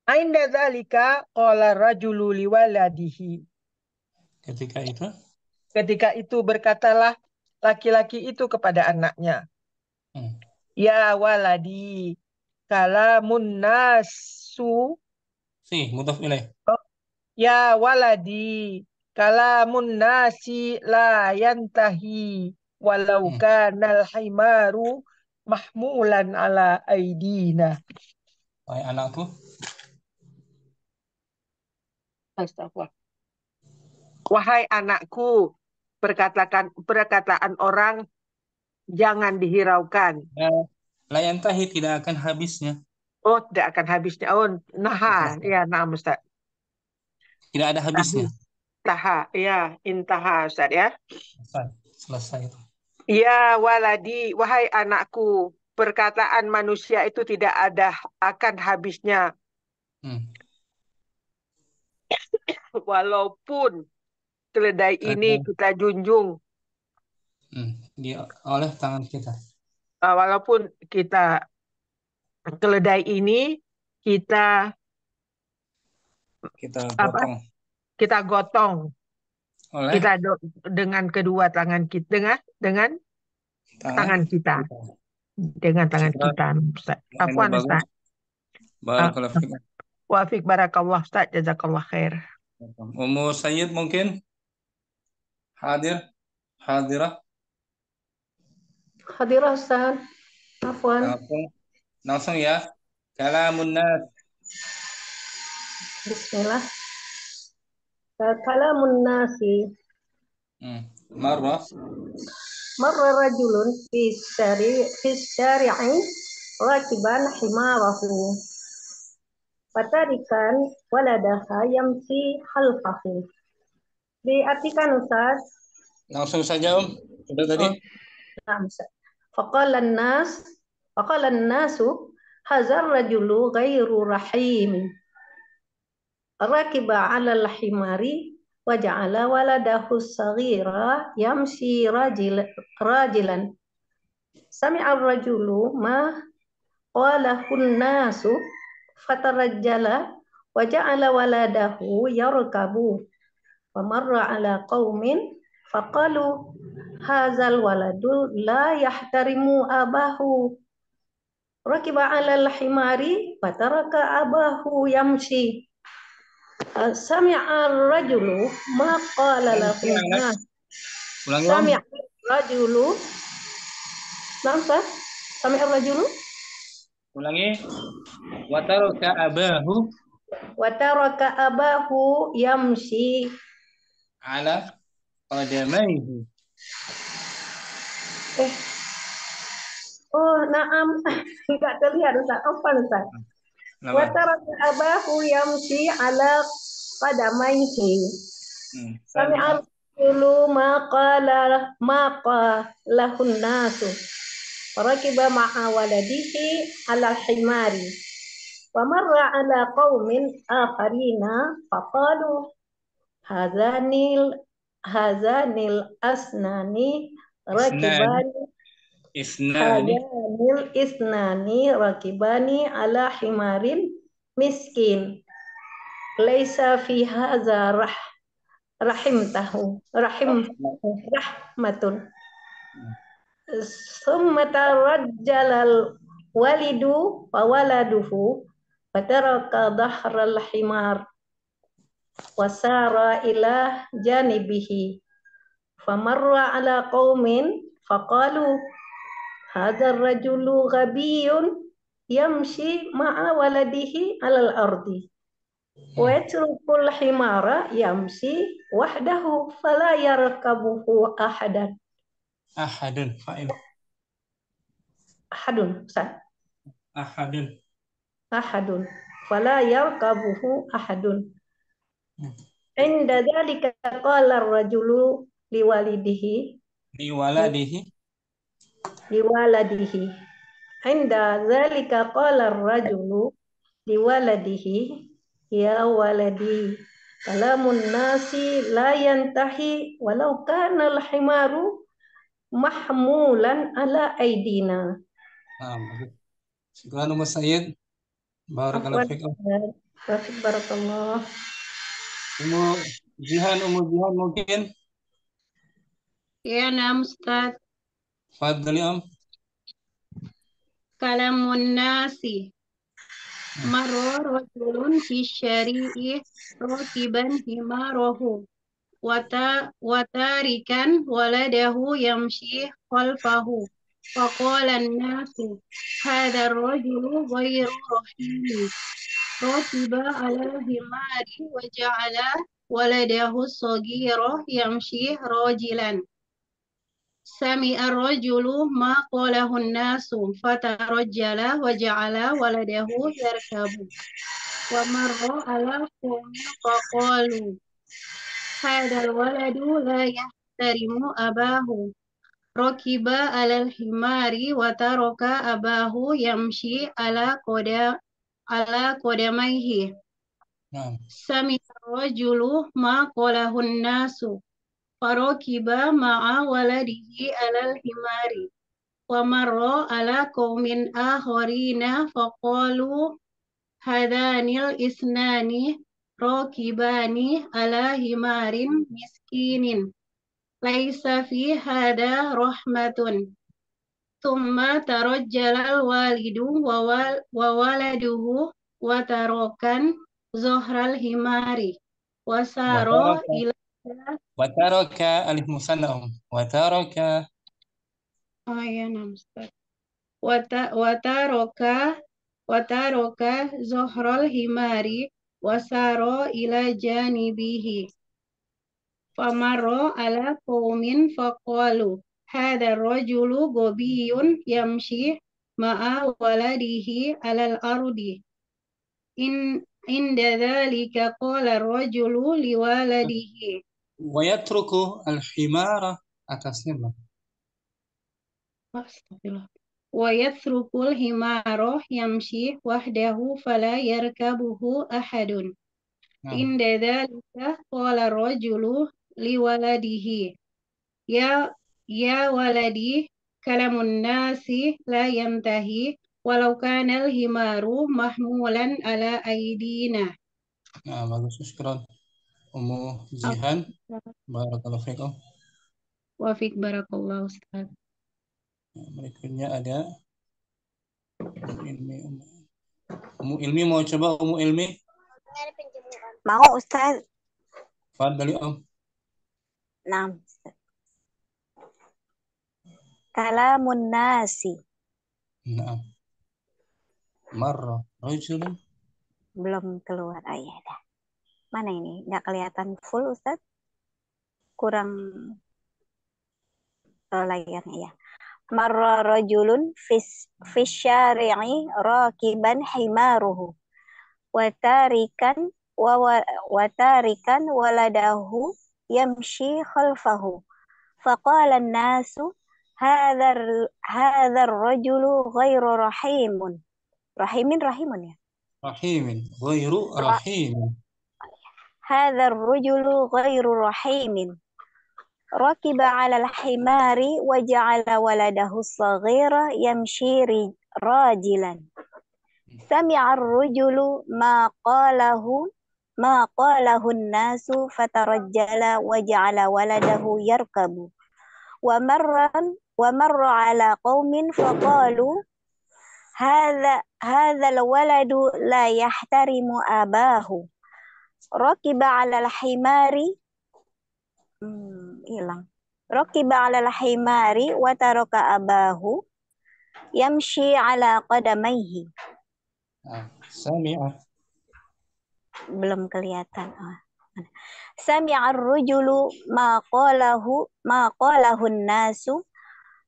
Speaker 4: Ainda dzalika qala rajulu liwaladihi. Ketika itu berkatalah laki-laki itu kepada anaknya. Ya waladi, kalamun nasu.
Speaker 1: Mudhaf ilaih.
Speaker 4: Ya waladi, kalamun nasi la yantahi walau kanal himaru mahmulan ala aidina.
Speaker 1: Wahai anakku.
Speaker 4: Astagfirullah. Wahai anakku, perkataan orang jangan dihiraukan.
Speaker 1: La yantahi, tidak akan habisnya.
Speaker 4: Oh, tidak akan habisnya. Oh, naha. Ya, nah Ustaz.
Speaker 1: Tidak ada habisnya.
Speaker 4: Taha, ya, intaha Ustaz ya.
Speaker 1: Selesai itu.
Speaker 4: Ya waladi, wahai anakku, perkataan manusia itu tidak ada akan habisnya. Walaupun keledai ini kita junjung.
Speaker 1: Oleh tangan kita.
Speaker 4: Walaupun keledai ini kita
Speaker 1: gotong.
Speaker 4: Kita gotong. Kita dengan kedua tangan kita, dengan tangan kita. Dengan tangan kita. Afwan Ustaz.
Speaker 1: Barakallahu fiik.
Speaker 4: Wa fiik barakallah Ustaz, jazakallah khair.
Speaker 1: Ummu Sayyid mungkin hadirah
Speaker 3: Ustaz. Afwan.
Speaker 1: Langsung ya. Kalamun nas.
Speaker 3: Bismillah. Kalamun nasi.
Speaker 1: Marra
Speaker 3: rajulun fi syari'i rakiban himarahu. Fatarikan waladaha yamsi halfahu. Diartikan Ustaz.
Speaker 1: Langsung saja sudah tadi.
Speaker 3: Faqala an-nasu hazar rajulu ghairu rahim. rakiba 'alal himari wa ja'ala waladahu saghira yamshi rajilan. Sami'a ar-rajulu ma qalahun nasu fatarajjala wa ja'ala waladahu yarkabu. Wa marra 'ala qaumin faqalu hadzal waladu la yahtarimu abahu. Rakiba 'alal himari fataraka abahu yamshi. Sami'a ar-rajulu ma qala lahu nas.
Speaker 1: Ulangi, Om.
Speaker 3: Sami'a ar-rajulu. Nafas. Sami'a ar-rajulu.
Speaker 1: Ulangi. Wataraka abahu
Speaker 3: Wa taraka abahu yamshi.
Speaker 1: ala qadamaihi.
Speaker 3: Oh, na'am. Tidak terlihat, Ustaz. Apa, Ustaz? Wa taraka abahu yamshi ala qadamaihi. Sami'a ar-rajulu ma qalahun nasu. Rakiba ma'a waladihi ala himari. Wa marra ala qaumin akharina faqalu hazanil asnani rakibani hazanil isnani rakibani ala himarin miskin laisa fi hadza rahmatun. Summa tarajjalal walidu wa waladuhu fataraka dhahral himar wasara ila janibihi famarra ala qaumin faqalu hadzal rajulu ghabiyun yamshi ma'a waladihi alal ardi wa yatrukul himara yamshi wahdahu fala yarkabuhu ahadun. Fala yarkabuhu ahadun. Inda dzalika qala ar-rajulu liwaladihi. Inda dzalika qala ar-rajulu liwaladihi ya waladi kalamun nasi la yantahi walau kana al-himaru mahmulan ala aidina.
Speaker 1: Syukran Mas Sayyid. Barakallahu fikum.
Speaker 3: Barakallah.
Speaker 1: Ummu Jihan mungkin.
Speaker 2: Ya, nam Ustaz.
Speaker 1: Fadhali, Om.
Speaker 2: Kalamun nasi. Marra rajulun fi syari'i rakiban himarahu. Watarikan waladahu yamshi khalfahu. Faqala an-nasu hadha ar-rajulu ghayru rahimi. Rakiba ala himari wa ja'ala waladahu saghira yamshi rajilan. Sami'a ar-rajulu ma qalahu an-nasu fatarajjala wa ja'ala waladahu yarkabu. Wa marra ala qaumin faqalu hadal waladu la yahtarimu abahu. Rakiba alal himari wa taraka abahu yamshi ala qadamaihi. Sami'a ar-rajulu ma qalahu an-nasu farakiba ma'a waladihi alal himari. Wa marra ala qaumin akharina faqalu hadanil isnani rakibani ala himarin miskinin laisa fi hada rahmatun. Thumma tarajjalal walidu wa waladuhu wa tarokan zohral himari wasaro ila
Speaker 1: Wataraka alif musanna, wataraka.
Speaker 2: Oh ya, nam Ustaz. Wataroka zohral himari wasaro ila janibihi. Famarro ala qaumin faqalu hadha rajulu gobiyun yamshi ma'a waladihi alal ardi. Inda dhalika qala rajulu liwaladihi.
Speaker 1: Wa yatruku al-himara atasnya.
Speaker 2: Astagfirullah. Wa yatrukul himaro yamshi wahdahu fala yarkabuhu ahadun.
Speaker 1: Nah,
Speaker 2: Inda dzalika qala rajulu liwaladihi ya ya waladi kalamun nasi la yantahi walau kana al-himaru mahmulan ala aidina.
Speaker 1: nah bagus, syukran. Ummu Jihan, barakallahu fikum.
Speaker 2: Wafik barakallahu Ustaz.
Speaker 1: Nah, berikutnya ada Ummu Ilmi mau coba Ummu Ilmi?
Speaker 5: Mau Ustaz?
Speaker 1: Fadhali Om.
Speaker 5: Nah, kalamun nasi.
Speaker 1: Nah. Marra rajulun.
Speaker 5: Belum keluar. Ah, ya dah. Mana ini? Nggak kelihatan full Ustaz? Kurang layarnya ya. Marra rajulun fis syari'i rakiban himaruhu wa tarikan waladahu yamshi khalfahu faqala an-nasu hadha ar-rajulu ghairu rahimun ya
Speaker 1: Rahimin, ghairu rahimin.
Speaker 5: hadha ar-rajulu ghairu rahimin rakiba 'ala al-himari wa ja'ala waladahu as-saghira yamshi rajilan sami'a ar-rajulu ma qalahu an-nasu fatarajjala wa ja'ala waladahu yarkabu wa marra 'ala qaumin faqalu hadha al-waladu la yahtarimu abahu rakiba 'ala al-himari rakiba 'ala al-himari wa taraka abahu yamshi 'ala qadamaihi.
Speaker 1: Sami'a.
Speaker 5: Belum kelihatan. Sami'a ar-rajulu ma qalahu an-nasu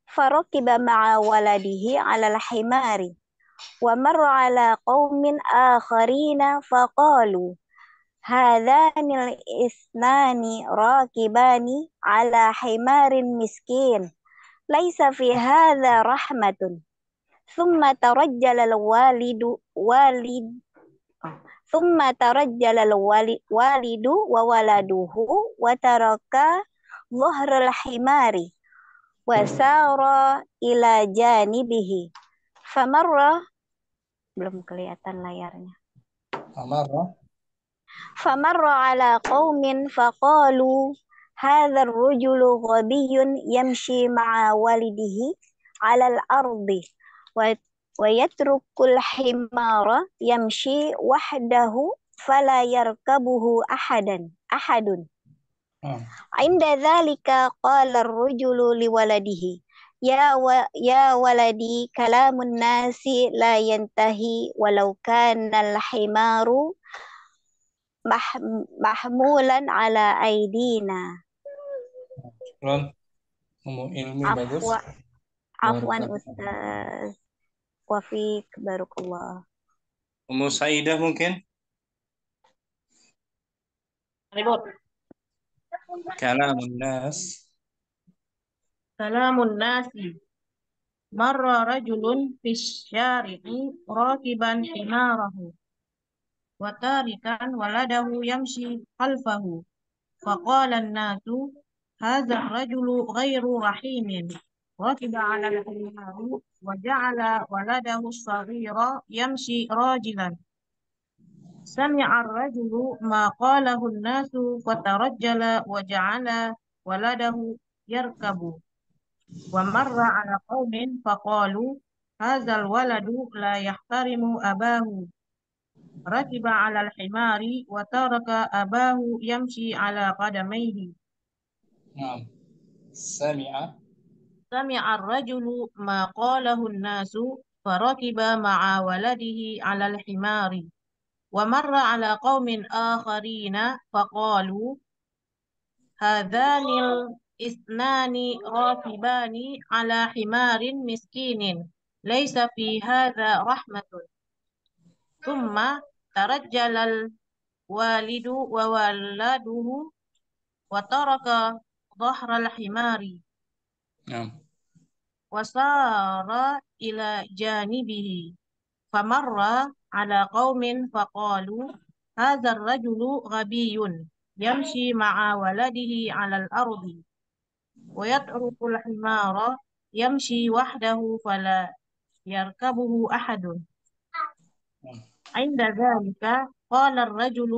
Speaker 5: farakiba ma'a waladihi 'ala al-himari wa marra 'ala qaumin akharina faqalu hadhani al-isnani rakibani 'ala himarin miskin laisa fi hadha rahmatun thumma tarajjala al-walidu wa waladuhu wa taraka dhahral himari wa sara ila janibihi famarra belum kelihatan layarnya famarra ala qaumin faqalu hadha ar-rajulu ghabiyyun yamshi ma'a walidihi 'ala al-ardi wa yatrukul himara yamshi wahdahu fala yarkabuhu ahadun. Inda dzalika qala ar-rajulu liwaladihi ya waladi kalamun nasi la yantahi walau kana al-himaru mahmulan ala aidina.
Speaker 1: Ummu Ilmi bagus.
Speaker 5: Afwan Ustaz. Wafik barakallah.
Speaker 1: Ummu Saidah mungkin?
Speaker 3: Ribut.
Speaker 1: Kalamun nas.
Speaker 3: Kalamun nasi. Marra rajulun fis syari'i rakiban himarahu wa tarikan waladahu yamshi khalfahu faqala an-nasu hadha ar-rajulu ghairu rahimin rakiba 'ala al-himari wa ja'ala waladahu as-saghira yamshi rajilan sami'a ar-rajulu ma qalahu an-nasu fatarajjala wa ja'ala waladahu yarkabu wa marra 'ala qaumin faqalu hadzal waladu la yahtarimu abahu rakiba 'ala al-himari wa taraka abahu yamshi 'ala qadamaihi. Sami'a ar-rajulu ma qalahu an-nasu farakiba ma'a waladihi 'ala al-himari wa marra 'ala qaumin akharina faqalu hadhanil isnani rakibani 'ala himarin miskinin laisa fi hadha rahmatun thumma tarajjalal walidu wa waladuhu wa taraka dhahral himari wa sara ila janibihi famarra ala qaumin faqalu هذا الرجل غبي يمشي مع ولده على الأرض ويترك الحمار يمشي وحده فلا يركبه أحد. عند ذلك قال الرجل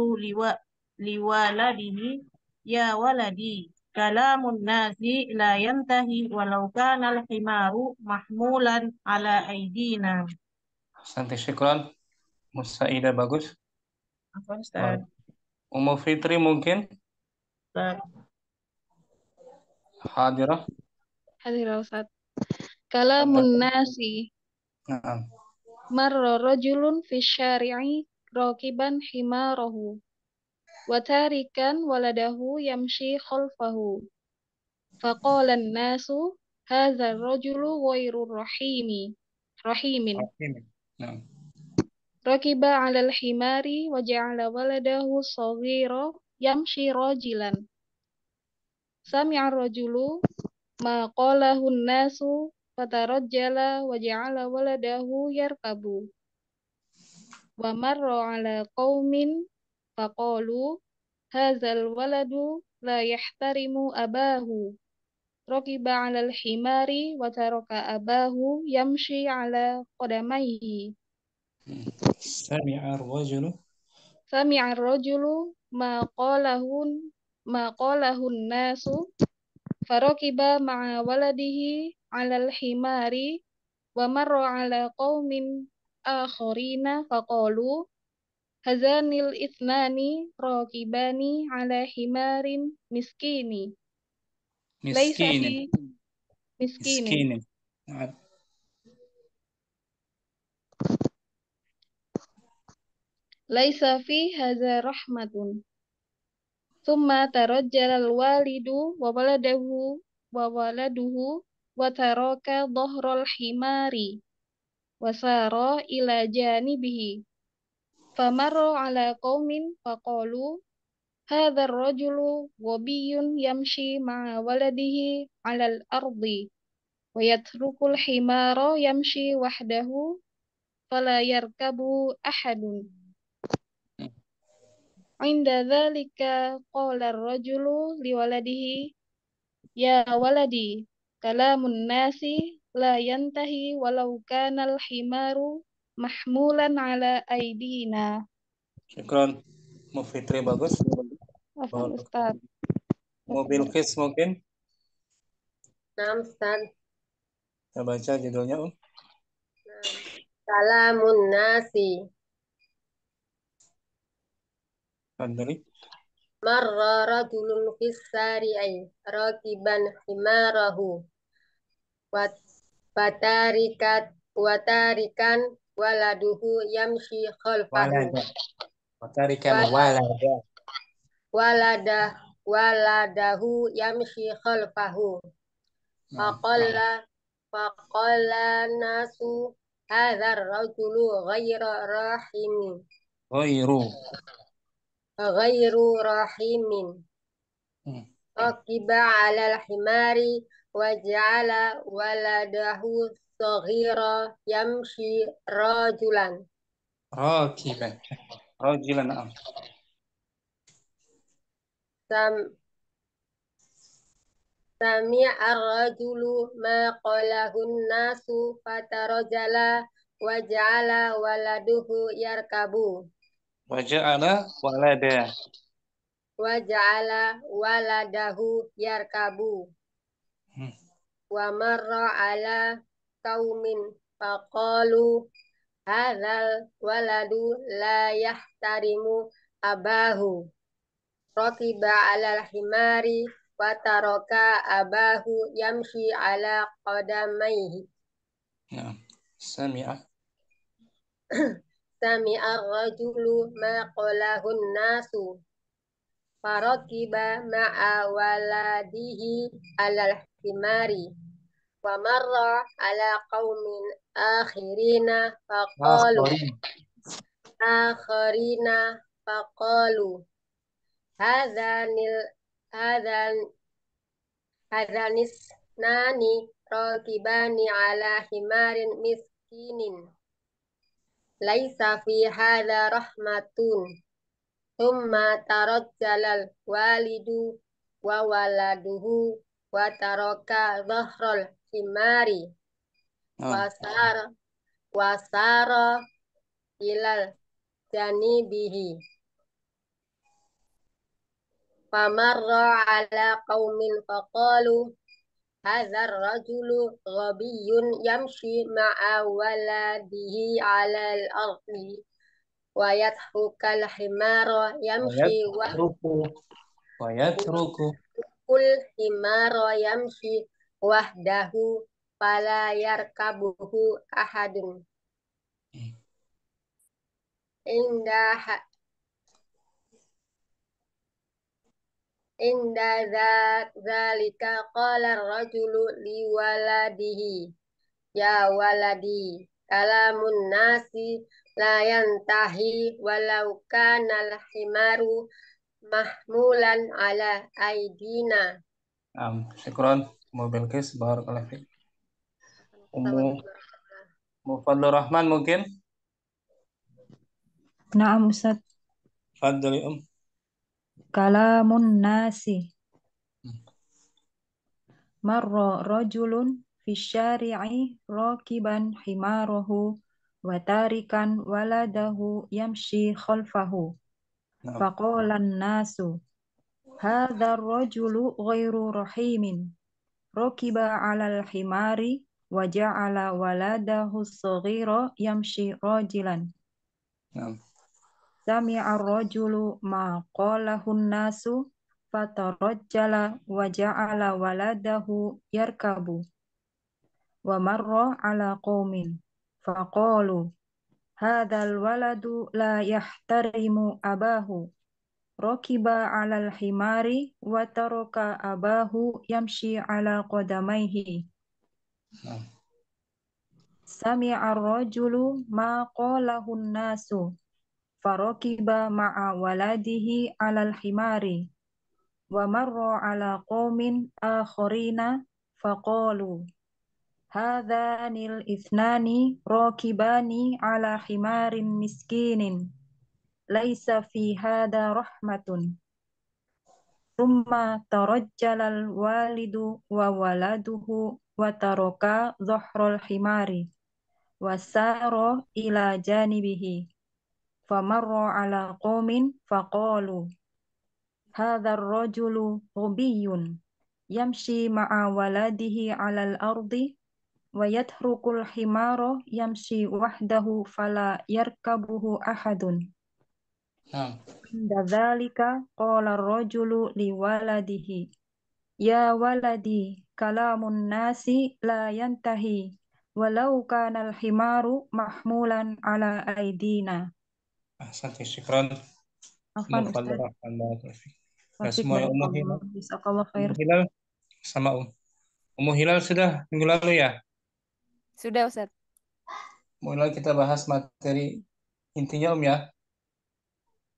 Speaker 3: لولده يا ولدي كلام الناس لا ينتهي ولو كان الحمار محمولا على أيدينا.
Speaker 1: Santai, syukran. Musaidah bagus.
Speaker 3: Apa Ustaz?
Speaker 1: Ummu Fitri mungkin hadirah.
Speaker 6: Hadirah Ustaz. Kalamun nasi.
Speaker 1: Naam.
Speaker 6: Marra rajulun fi syari'i rakiban himarahu wa tarikan waladahu yamshi khalfahu. Faqala an-nasu hadza ar-rajulu ghairu rahimin.
Speaker 1: Naam.
Speaker 6: Rakiba 'ala al-himari wa ja'ala waladahu shaghira yamshi rajilan. Sami'a ar-rajulu ma qalahu an-nasu fatarajjala wa ja'ala waladahu yarkabu. Wa marra 'ala qaumin faqalu hadzal waladu la yahtarimu abahu. Rakiba 'ala al-himari wa taraka abahu yamshi 'ala qadamayhi.
Speaker 1: Sami'a ar-rajulu
Speaker 6: ma qalahu an-nasu farakiba ma'a waladihi 'alal himari wa marra 'ala qaumin akharina faqalu hazanil ithnani rakibani 'ala himarin miskini laisa fi
Speaker 1: miskinin. Naam.
Speaker 6: laisa fi hadza rahmatun. Thumma tarajjala al-walidu wa waladuhu wa taraka dhahral himari wa sara ila janibihi. Famarra ala qaumin faqalu hadha ar-rajulu ghabiyyun yamshi ma'a waladihi 'ala al-ardi wa yatrukul himara yamshi wahdahu fala yarkabu ahadun. Inda dzalika qala ar-rajulu liwaladihi ya waladi kalamun nasi la yantahi walau kana al-himaru mahmulan ala aidina.
Speaker 1: Syukran. Ummu Fitri bagus.
Speaker 6: Afwan Ustaz.
Speaker 1: Mobil Kis mungkin.
Speaker 7: Naam Ustaz.
Speaker 1: Kita baca judulnya,
Speaker 7: Kalamun nasi.
Speaker 1: Fadli.
Speaker 7: Marra rajulun fis sari'i rakiban himarahu wa tarikan waladuhu yamshi khalfahu. Waladahu yamshi khalfahu. Faqala nasu hadzal rajulu ghairu rahimin. Rakiba 'alal himari wa ja'ala waladahu saghira yamshi rajulan.
Speaker 1: Rajulan.
Speaker 7: Sami'a ar-rajulu ma qalahun nasu fatarajala wa ja'ala waladuhu yarkabu.
Speaker 1: Wa ja'ala
Speaker 7: waladahu yarkabu. Wa marra 'ala qaumin faqalu hadzal waladu la yahtarimu abahu. Rakiba 'alal himari wa taraka abahu yamshi 'ala qadamayhi.
Speaker 1: Sami'a
Speaker 7: ar-rajulu ma qalahun nasu farakiba ma'a waladihi 'alal himari wa marra 'ala qaumin akharina faqalu hadanis nani rakibani 'ala himarin miskinin laisa fi hadza rahmatun. Thumma tarajjalal walidu wa waladuhu wa taraka dhahrul himari wasara ilal janibihi famarra ala qaumin faqalu hadzal rajulu ghabiyyun yamshi ma'a waladihi 'alal ardi wa yatrukal himara yamshi kul himara yamshi wahdahu fala yarkabuhu ahadun inda zalika qala ar-rajulu liwaladihi ya waladi kalamun nasi la yantahi walau kana al-himaru mahmulan ala aidina.
Speaker 1: Syukran Bilqis, barakallahu fiik. Fadlur Rahman mungkin?
Speaker 8: Naam Ustaz.
Speaker 1: Fadli
Speaker 8: Kalamun nasi. Marra rajulun fi syari'i rakiban himarahu wa tarikan waladahu yamshi khalfahu. Faqala an-nasu hadha ar-rajulu ghairu rahimin. Rakiba 'alal himari wa ja'ala waladahu as-saghira yamshi rajilan. Sami'a ar-rajulu ma qalahu an-nasu fatarajjala wa ja'ala waladahu yarkabu wa marra 'ala qaumin faqalu hadzal waladu la yahtarimu abahu rakiba 'alal himari wa taraka abahu yamshi 'ala qadamayhi. Sami'a ar-rajulu ma qalahu an-nasu farakiba ma'a waladihi 'alal himari wa marra 'ala qaumin akharina faqalu hadhanil ithnani rakibani 'ala himarin miskinin laisa fi hadha rahmatun. Thumma tarajjalal walidu wa waladuhu wa taraka dhahrul himari wa sara ila janibihi famarra 'ala qaumin faqalu hadzal rajulu ghabiyyun yamshi ma'a waladihi 'alal ardi wa yatrukul himara yamshi wahdahu fala yarkabuhu ahadun. Inda dzalika qala ar-rajulu liwaladihi ya waladi kalamun nasi la yantahi walau kana al-himaru mahmulan ala aidina.
Speaker 1: Ahsanti, syukran.
Speaker 8: Afan Ustaz.
Speaker 1: Semua Hilal sama Ummu Hilal sudah minggu lalu ya?
Speaker 6: Sudah Ustaz.
Speaker 1: Mulai kita bahas materi intinya ya.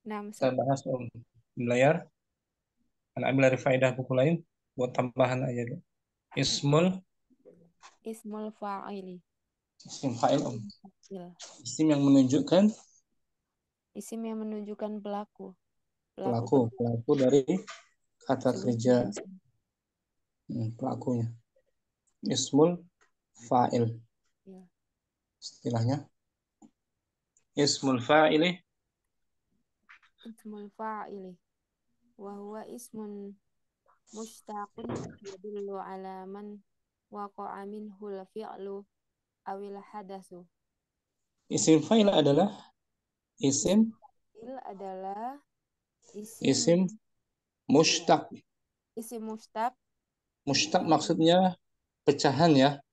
Speaker 6: Nah,
Speaker 1: kita bahas di layar. Anak ambil dari faedah buku lain buat tambahan aja dulu. Ismul
Speaker 6: fa'ili.
Speaker 1: Isim fa'il Isim yang menunjukkan
Speaker 6: pelaku.
Speaker 1: Pelaku dari kata kerja pelakunya. Ismul fa'il. Istilahnya Ismul fa'ili
Speaker 6: wa huwa ismun mushtaqun yadullu ala man waqa'a minhu al-fi'lu awil hadatsu.
Speaker 1: Isim fa'il adalah isim mushtaq.
Speaker 6: Isim mushtaq.
Speaker 1: Mushtaq maksudnya pecahan ya.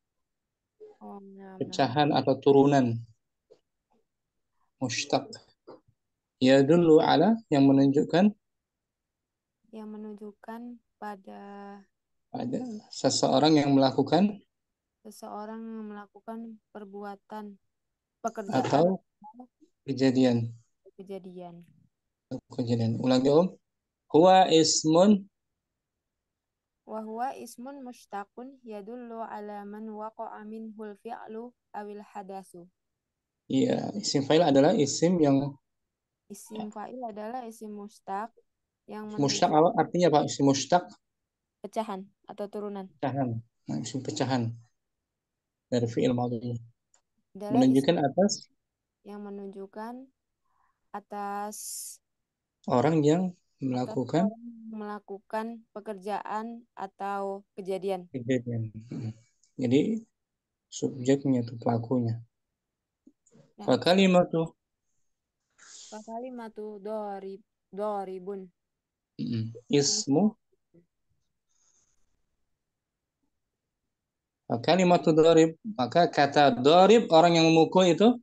Speaker 1: Pecahan atau turunan. Mushtaq. Yadullu ala yang menunjukkan
Speaker 6: pada
Speaker 1: seseorang yang melakukan
Speaker 6: perbuatan pekerjaan
Speaker 1: atau kejadian. Ulangi Huwa ismun
Speaker 6: mushtaqun yadullu ala man waqa'a minhul fi'lu awil hadatsu.
Speaker 1: Iya, isim fa'il adalah isim yang
Speaker 6: Isim fa'il adalah isim mustaq yang
Speaker 1: Mustaq
Speaker 6: menunjukkan
Speaker 1: artinya apa? Isim mustaq
Speaker 6: pecahan atau turunan.
Speaker 1: pecahan. Nah, isim pecahan dari fi'il madhi.
Speaker 6: Adalah isim
Speaker 1: Menunjukkan atas
Speaker 6: yang menunjukkan atas
Speaker 1: orang yang
Speaker 6: atas
Speaker 1: melakukan
Speaker 6: orang yang melakukan pekerjaan atau kejadian.
Speaker 1: kejadian. Jadi subjeknya itu pelakunya.
Speaker 6: Nah,
Speaker 1: Kalimatu
Speaker 6: kalimatu doribun.
Speaker 1: ismu kalimatu dorib, maka kata dorib orang yang memukul itu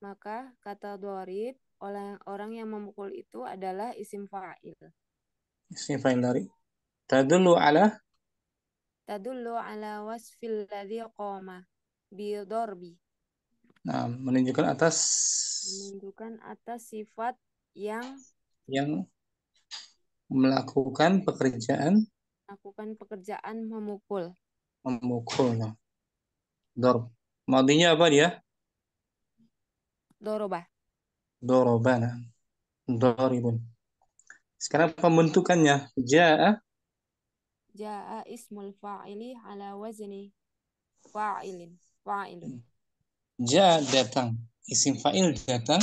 Speaker 6: Maka kata dorib oleh orang yang memukul itu adalah isim fa'il.
Speaker 1: isim fa'il dari tadullu ala
Speaker 6: Tadullu ala wasfil ladzi qama bi dorbi.
Speaker 1: nah, menunjukkan atas
Speaker 6: Menunjukkan atas sifat yang
Speaker 1: yang melakukan pekerjaan
Speaker 6: memukul.
Speaker 1: memukul. Dorb. Madinya apa dia?
Speaker 6: Doroba.
Speaker 1: Dorobana. Doribun. Sekarang pembentukannya. Ja'a
Speaker 6: Ja'a ismul fa'ili ala wazni fa'ilin. Fa'ilun.
Speaker 1: Ja'a datang. Isim fa'il datang.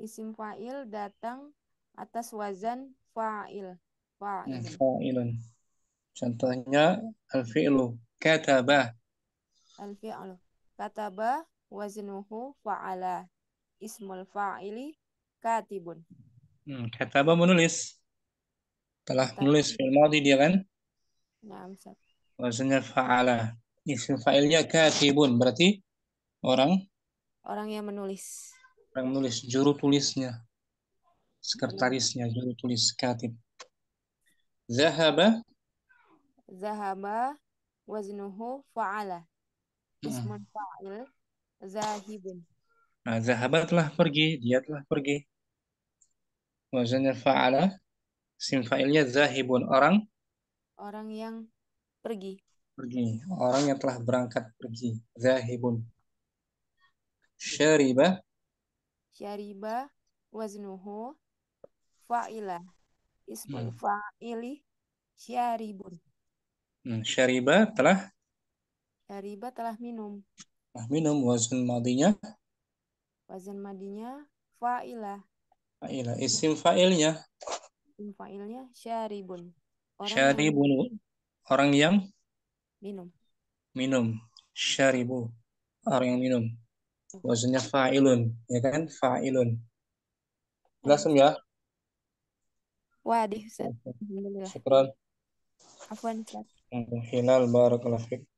Speaker 6: Isim fa'il datang atas wazan fa'il. Fa'ilun.
Speaker 1: Fa'ilun. Contohnya al-fi'lu kataba.
Speaker 6: Al-fi'lu. Kataba waznuhu fa'ala. Ismul fa'ili katibun.
Speaker 1: Kataba menulis. Telah menulis fi'il madhi dia kan?
Speaker 6: Nah, Ustaz.
Speaker 1: Wazannya fa'ala. Isim fa'ilnya katibun. Berarti orang
Speaker 6: Orang yang menulis.
Speaker 1: yang menulis, juru tulisnya, sekretarisnya, juru tulis katib. Zahaba
Speaker 6: Waznuhu fa'ala. Ismun fa'il zahibun.
Speaker 1: Nah, zahaba telah pergi, dia telah pergi. Wazannya fa'ala, isim fa'ilnya zahibun,
Speaker 6: Orang yang pergi.
Speaker 1: Orang yang telah berangkat pergi. Zahibun. Syariba
Speaker 6: Waznuhu fa'ila. Ismul fa'ili syaribun.
Speaker 1: Syariba telah
Speaker 6: minum.
Speaker 1: minum. Wazan madinya
Speaker 6: Wazan madinya fa'ilah.
Speaker 1: Isim fa'ilnya
Speaker 6: Isim fa'ilnya syaribun.
Speaker 1: syaribun, orang yang
Speaker 6: minum.
Speaker 1: Syaribu, orang yang minum. Wazannya fa'ilun, ya kan? Fa'ilun. Langsung ya.
Speaker 6: Wadih, Ustaz. Alhamdulillah.
Speaker 1: Syukran.
Speaker 6: Afwan, Ustaz.
Speaker 1: Hilal barakallahu fiik.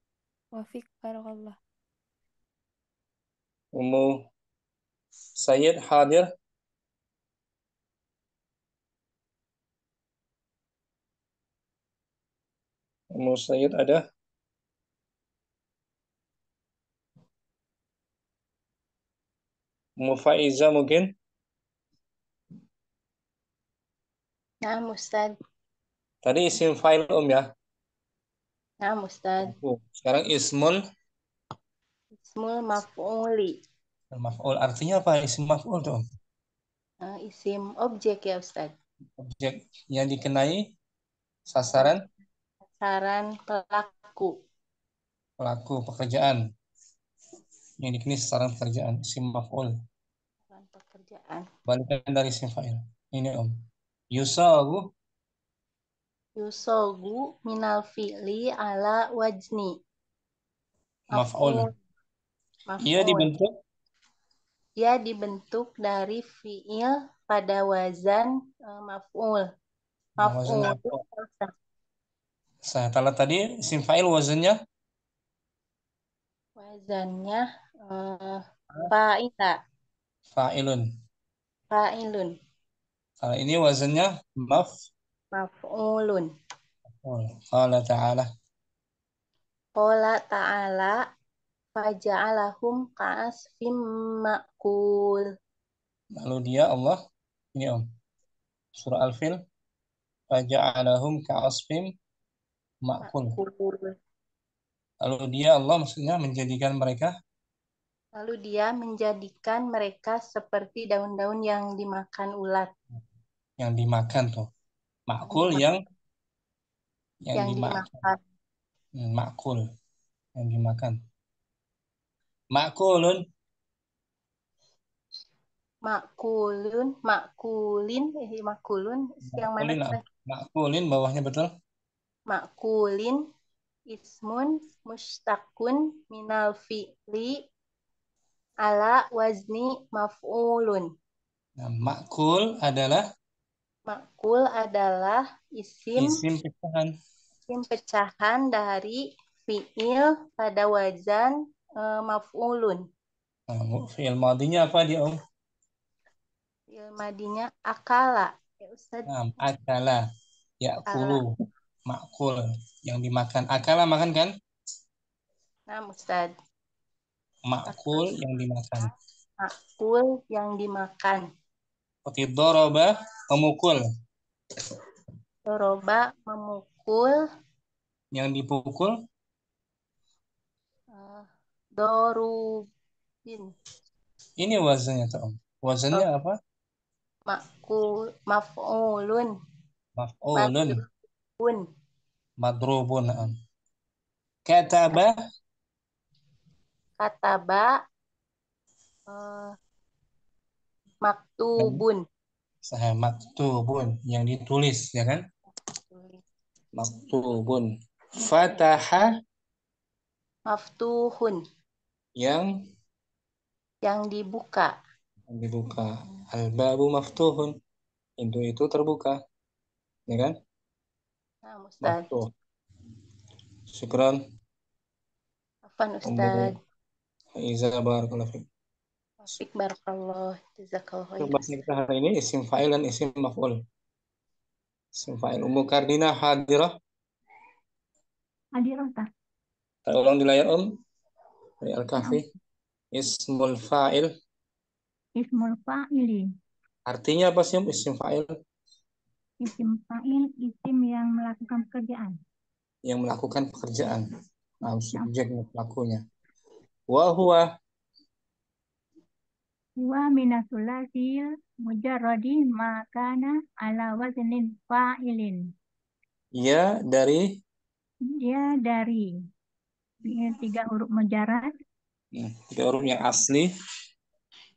Speaker 6: Wafik barakallah.
Speaker 1: Ummu Sayyid hadir. Ummu Sayyid ada? Ummu Faiza mungkin?
Speaker 3: Nah, Ustaz.
Speaker 1: Tadi isim fa'il ya?
Speaker 3: Nah, Ustaz.
Speaker 1: Sekarang ismul
Speaker 3: maf'uli.
Speaker 1: maf'ul. Artinya apa isim maf'ul tuh?
Speaker 3: Isim objek ya, Ustaz.
Speaker 1: Objek yang dikenai sasaran
Speaker 3: pelaku.
Speaker 1: Pelaku pekerjaan. Yang dikenai sasaran pekerjaan. Isim maf'ul.
Speaker 3: Pekerjaan.
Speaker 1: Balikan dari isim fa'il. Ini Om. Yusagu
Speaker 3: minal fi'li ala wajni.
Speaker 1: maf'ul. Ia
Speaker 3: dibentuk dari fi'il pada wazan maf'ul.
Speaker 1: Kalau tadi isim fa'il wazannya?
Speaker 3: Wazannya fa'ila.
Speaker 1: Fa'ilun. Kalau ini wazannya
Speaker 3: maf'ulun.
Speaker 1: Qala ta'ala.
Speaker 3: Qala ta'ala faja'alahum ka'asfim ma'kul.
Speaker 1: Lalu dia Allah, ini Om, surah Al-Fil, faja'alahum ka'asfim ma'kul. Lalu dia Allah maksudnya menjadikan mereka
Speaker 3: Lalu dia menjadikan mereka seperti daun-daun yang dimakan ulat.
Speaker 1: Yang dimakan tuh. Makul yang dimakan.
Speaker 3: dimakan.
Speaker 1: Makul yang dimakan. Makulun.
Speaker 3: Makulun, makulin, makulun, yang mana?
Speaker 1: Makulin bawahnya betul?
Speaker 3: Makulin, ismun mustakun minal fi'li ala wazni maf'ulun.
Speaker 1: Nah, makul adalah
Speaker 3: isim pecahan dari fi'il pada wazan maf'ulun.
Speaker 1: Nah, fi'il madinya apa dia, Om?
Speaker 3: Fi'il madinya akala. Ya, Ustaz.
Speaker 1: Nah, akala. Ya'kulu. Makul yang dimakan. Akala makan kan?
Speaker 3: Nah, Ustaz.
Speaker 1: Makul yang dimakan.
Speaker 3: Makul yang dimakan.
Speaker 1: Seperti doroba, memukul.
Speaker 3: Doroba, memukul.
Speaker 1: Yang dipukul?
Speaker 3: Dorubin.
Speaker 1: Ini wazannya, Om. Wazannya apa?
Speaker 3: Makul, maf'ulun.
Speaker 1: Maf'ulun.
Speaker 3: Madrubun.
Speaker 1: Madrubun. Kataba.
Speaker 3: Kataba. Maktubun.
Speaker 1: Maktubun. Yang ditulis, ya kan? Maktubun. Fataha.
Speaker 3: Maftuhun.
Speaker 1: Yang
Speaker 3: dibuka.
Speaker 1: Al-babu maftuhun. Pintu itu terbuka. Ya kan?
Speaker 3: Nah, Ustaz.
Speaker 1: Maftuh. Syukran.
Speaker 3: Afan, Ustaz.
Speaker 1: Iza barakallahu fiik.
Speaker 3: Wafik barakallah. Jazakallah khair.
Speaker 1: Bahasa kita hari ini isim fa'il dan isim maf'ul. Isim fa'il. Ummu Kardina hadirah.
Speaker 9: Hadirah, Ustaz.
Speaker 1: Kita ulang di layar, Om. Dari Al-Kahfi. Ismul fa'il.
Speaker 9: Ismul fa'ili.
Speaker 1: Artinya apa sih, Om, isim fa'il?
Speaker 9: Isim fa'il, isim yang melakukan pekerjaan.
Speaker 1: Yang melakukan pekerjaan. Nah, subjeknya, pelakunya. Wa huwa.
Speaker 9: Wa minasulasil mujarradi makana ala waznin fa'ilin.
Speaker 1: Dia dari
Speaker 9: 3 huruf mujarrad.
Speaker 1: 3 huruf yang asli.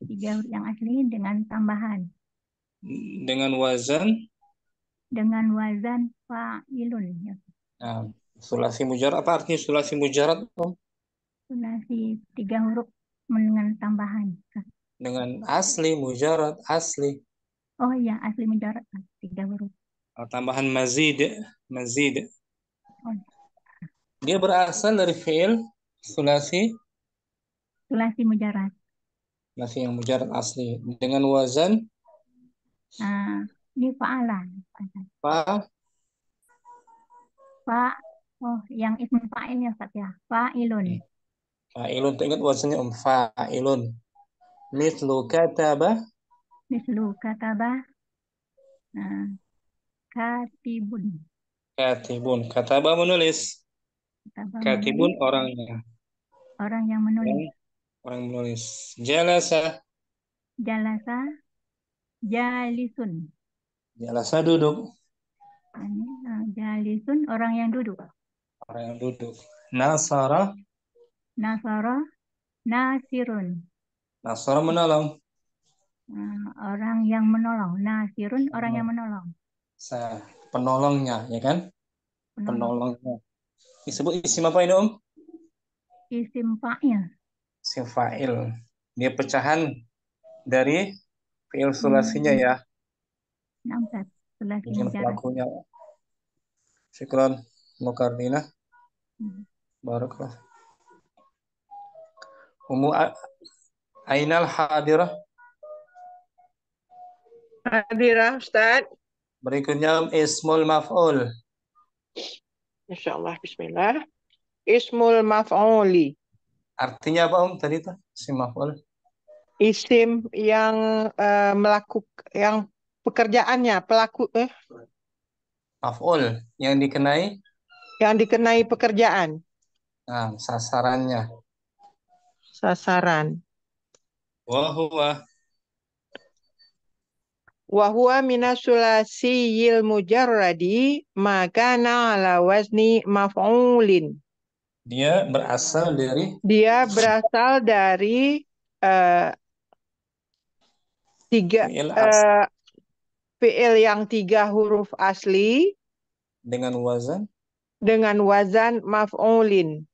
Speaker 9: 3 huruf yang asli dengan tambahan.
Speaker 1: Dengan wazan
Speaker 9: fa'ilun.
Speaker 1: Nah, sulasi mujarad. Apa artinya sulasi mujarad, Om?
Speaker 9: Sulasi 3 huruf dengan tambahan.
Speaker 1: Dengan asli, mujarad, asli.
Speaker 9: Oh ya, asli mujarad 3 huruf.
Speaker 1: Tambahan mazid. Dia berasal dari fi'il sulasi
Speaker 9: mujarad.
Speaker 1: Sulasi yang mujarad asli. Dengan wazan
Speaker 9: ini fa'ala. Yang ism fa'ilnya, Ustaz, ya. Fa'ilun.
Speaker 1: Fa'ilun, ingat wazannya, Om. Fa'ilun. Mislu kataba.
Speaker 9: Katibun.
Speaker 1: Kataba menulis. Katibun orangnya.
Speaker 9: Orang yang menulis.
Speaker 1: Orang menulis. Jalasa.
Speaker 9: Jalisun.
Speaker 1: Jalasa duduk.
Speaker 9: Jalisun orang yang duduk.
Speaker 1: Nasara.
Speaker 9: Nasirun.
Speaker 1: Nasara menolong.
Speaker 9: Orang yang menolong. Nasirun orang yang menolong.
Speaker 1: Penolongnya, ya kan? Penolongnya. Disebut isim apa ini, Om?
Speaker 9: Isim fa'il.
Speaker 1: Isim fa'il. Dia pecahan dari fi'il sulasinya, ya.
Speaker 9: Sulasi
Speaker 1: Dengan
Speaker 9: mujarad.
Speaker 1: pelakunya. Syukran, Mukardina. Barakallah. Ummu Ainal hadirah.
Speaker 4: Hadirah, Ustaz.
Speaker 1: Berikutnya ismul maf'ul.
Speaker 4: Insyaallah, bismillah. Ismul maf'uli.
Speaker 1: Artinya apa, Om, tadi itu? Isim maf'ul.
Speaker 4: Isim yang melakukan, yang pekerjaannya,
Speaker 1: Maf'ul, yang dikenai
Speaker 4: pekerjaan.
Speaker 1: Nah, sasarannya.
Speaker 4: sasaran.
Speaker 1: Wahuwa.
Speaker 4: Wa huwa minasulasiyyil mujarradi makana ala wazni maf'ulin.
Speaker 1: Dia berasal dari
Speaker 4: Dia berasal dari fi'il yang 3 huruf asli
Speaker 1: dengan wazan
Speaker 4: maf'ulin.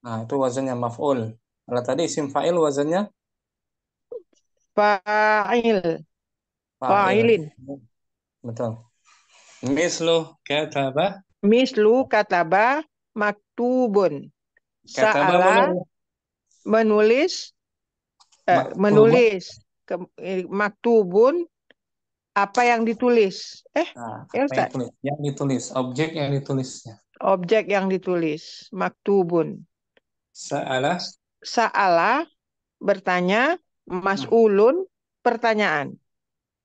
Speaker 1: Nah, itu wazannya maf'ul. Kalau tadi isim fa'il wazannya
Speaker 4: Fa'ilin.
Speaker 1: Betul. Mislu kataba.
Speaker 4: Mislu kataba maktubun.
Speaker 1: Kataba
Speaker 4: Sa'ala menulis. Maktubun apa yang ditulis.
Speaker 1: Nah, yang ditulis. Objek yang ditulisnya.
Speaker 4: Objek yang ditulis. Maktubun. Sa'ala bertanya. Mas'ulun pertanyaan.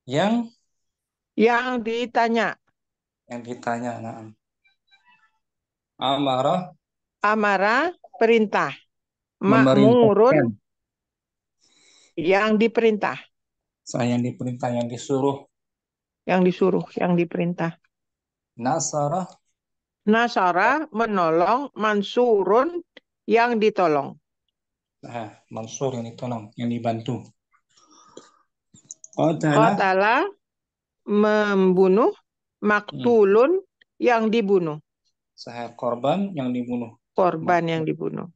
Speaker 4: Yang ditanya.
Speaker 1: Yang ditanya. Nah. Amara
Speaker 4: perintah. Ma'murun yang diperintah.
Speaker 1: Yang diperintah, yang disuruh.
Speaker 4: Yang diperintah. Nasara menolong, mansurun yang ditolong.
Speaker 1: Nah, mansur yang ditolong, yang dibantu.
Speaker 4: Qatala membunuh, maktulun yang dibunuh.
Speaker 1: Korban yang dibunuh.
Speaker 4: Korban yang dibunuh.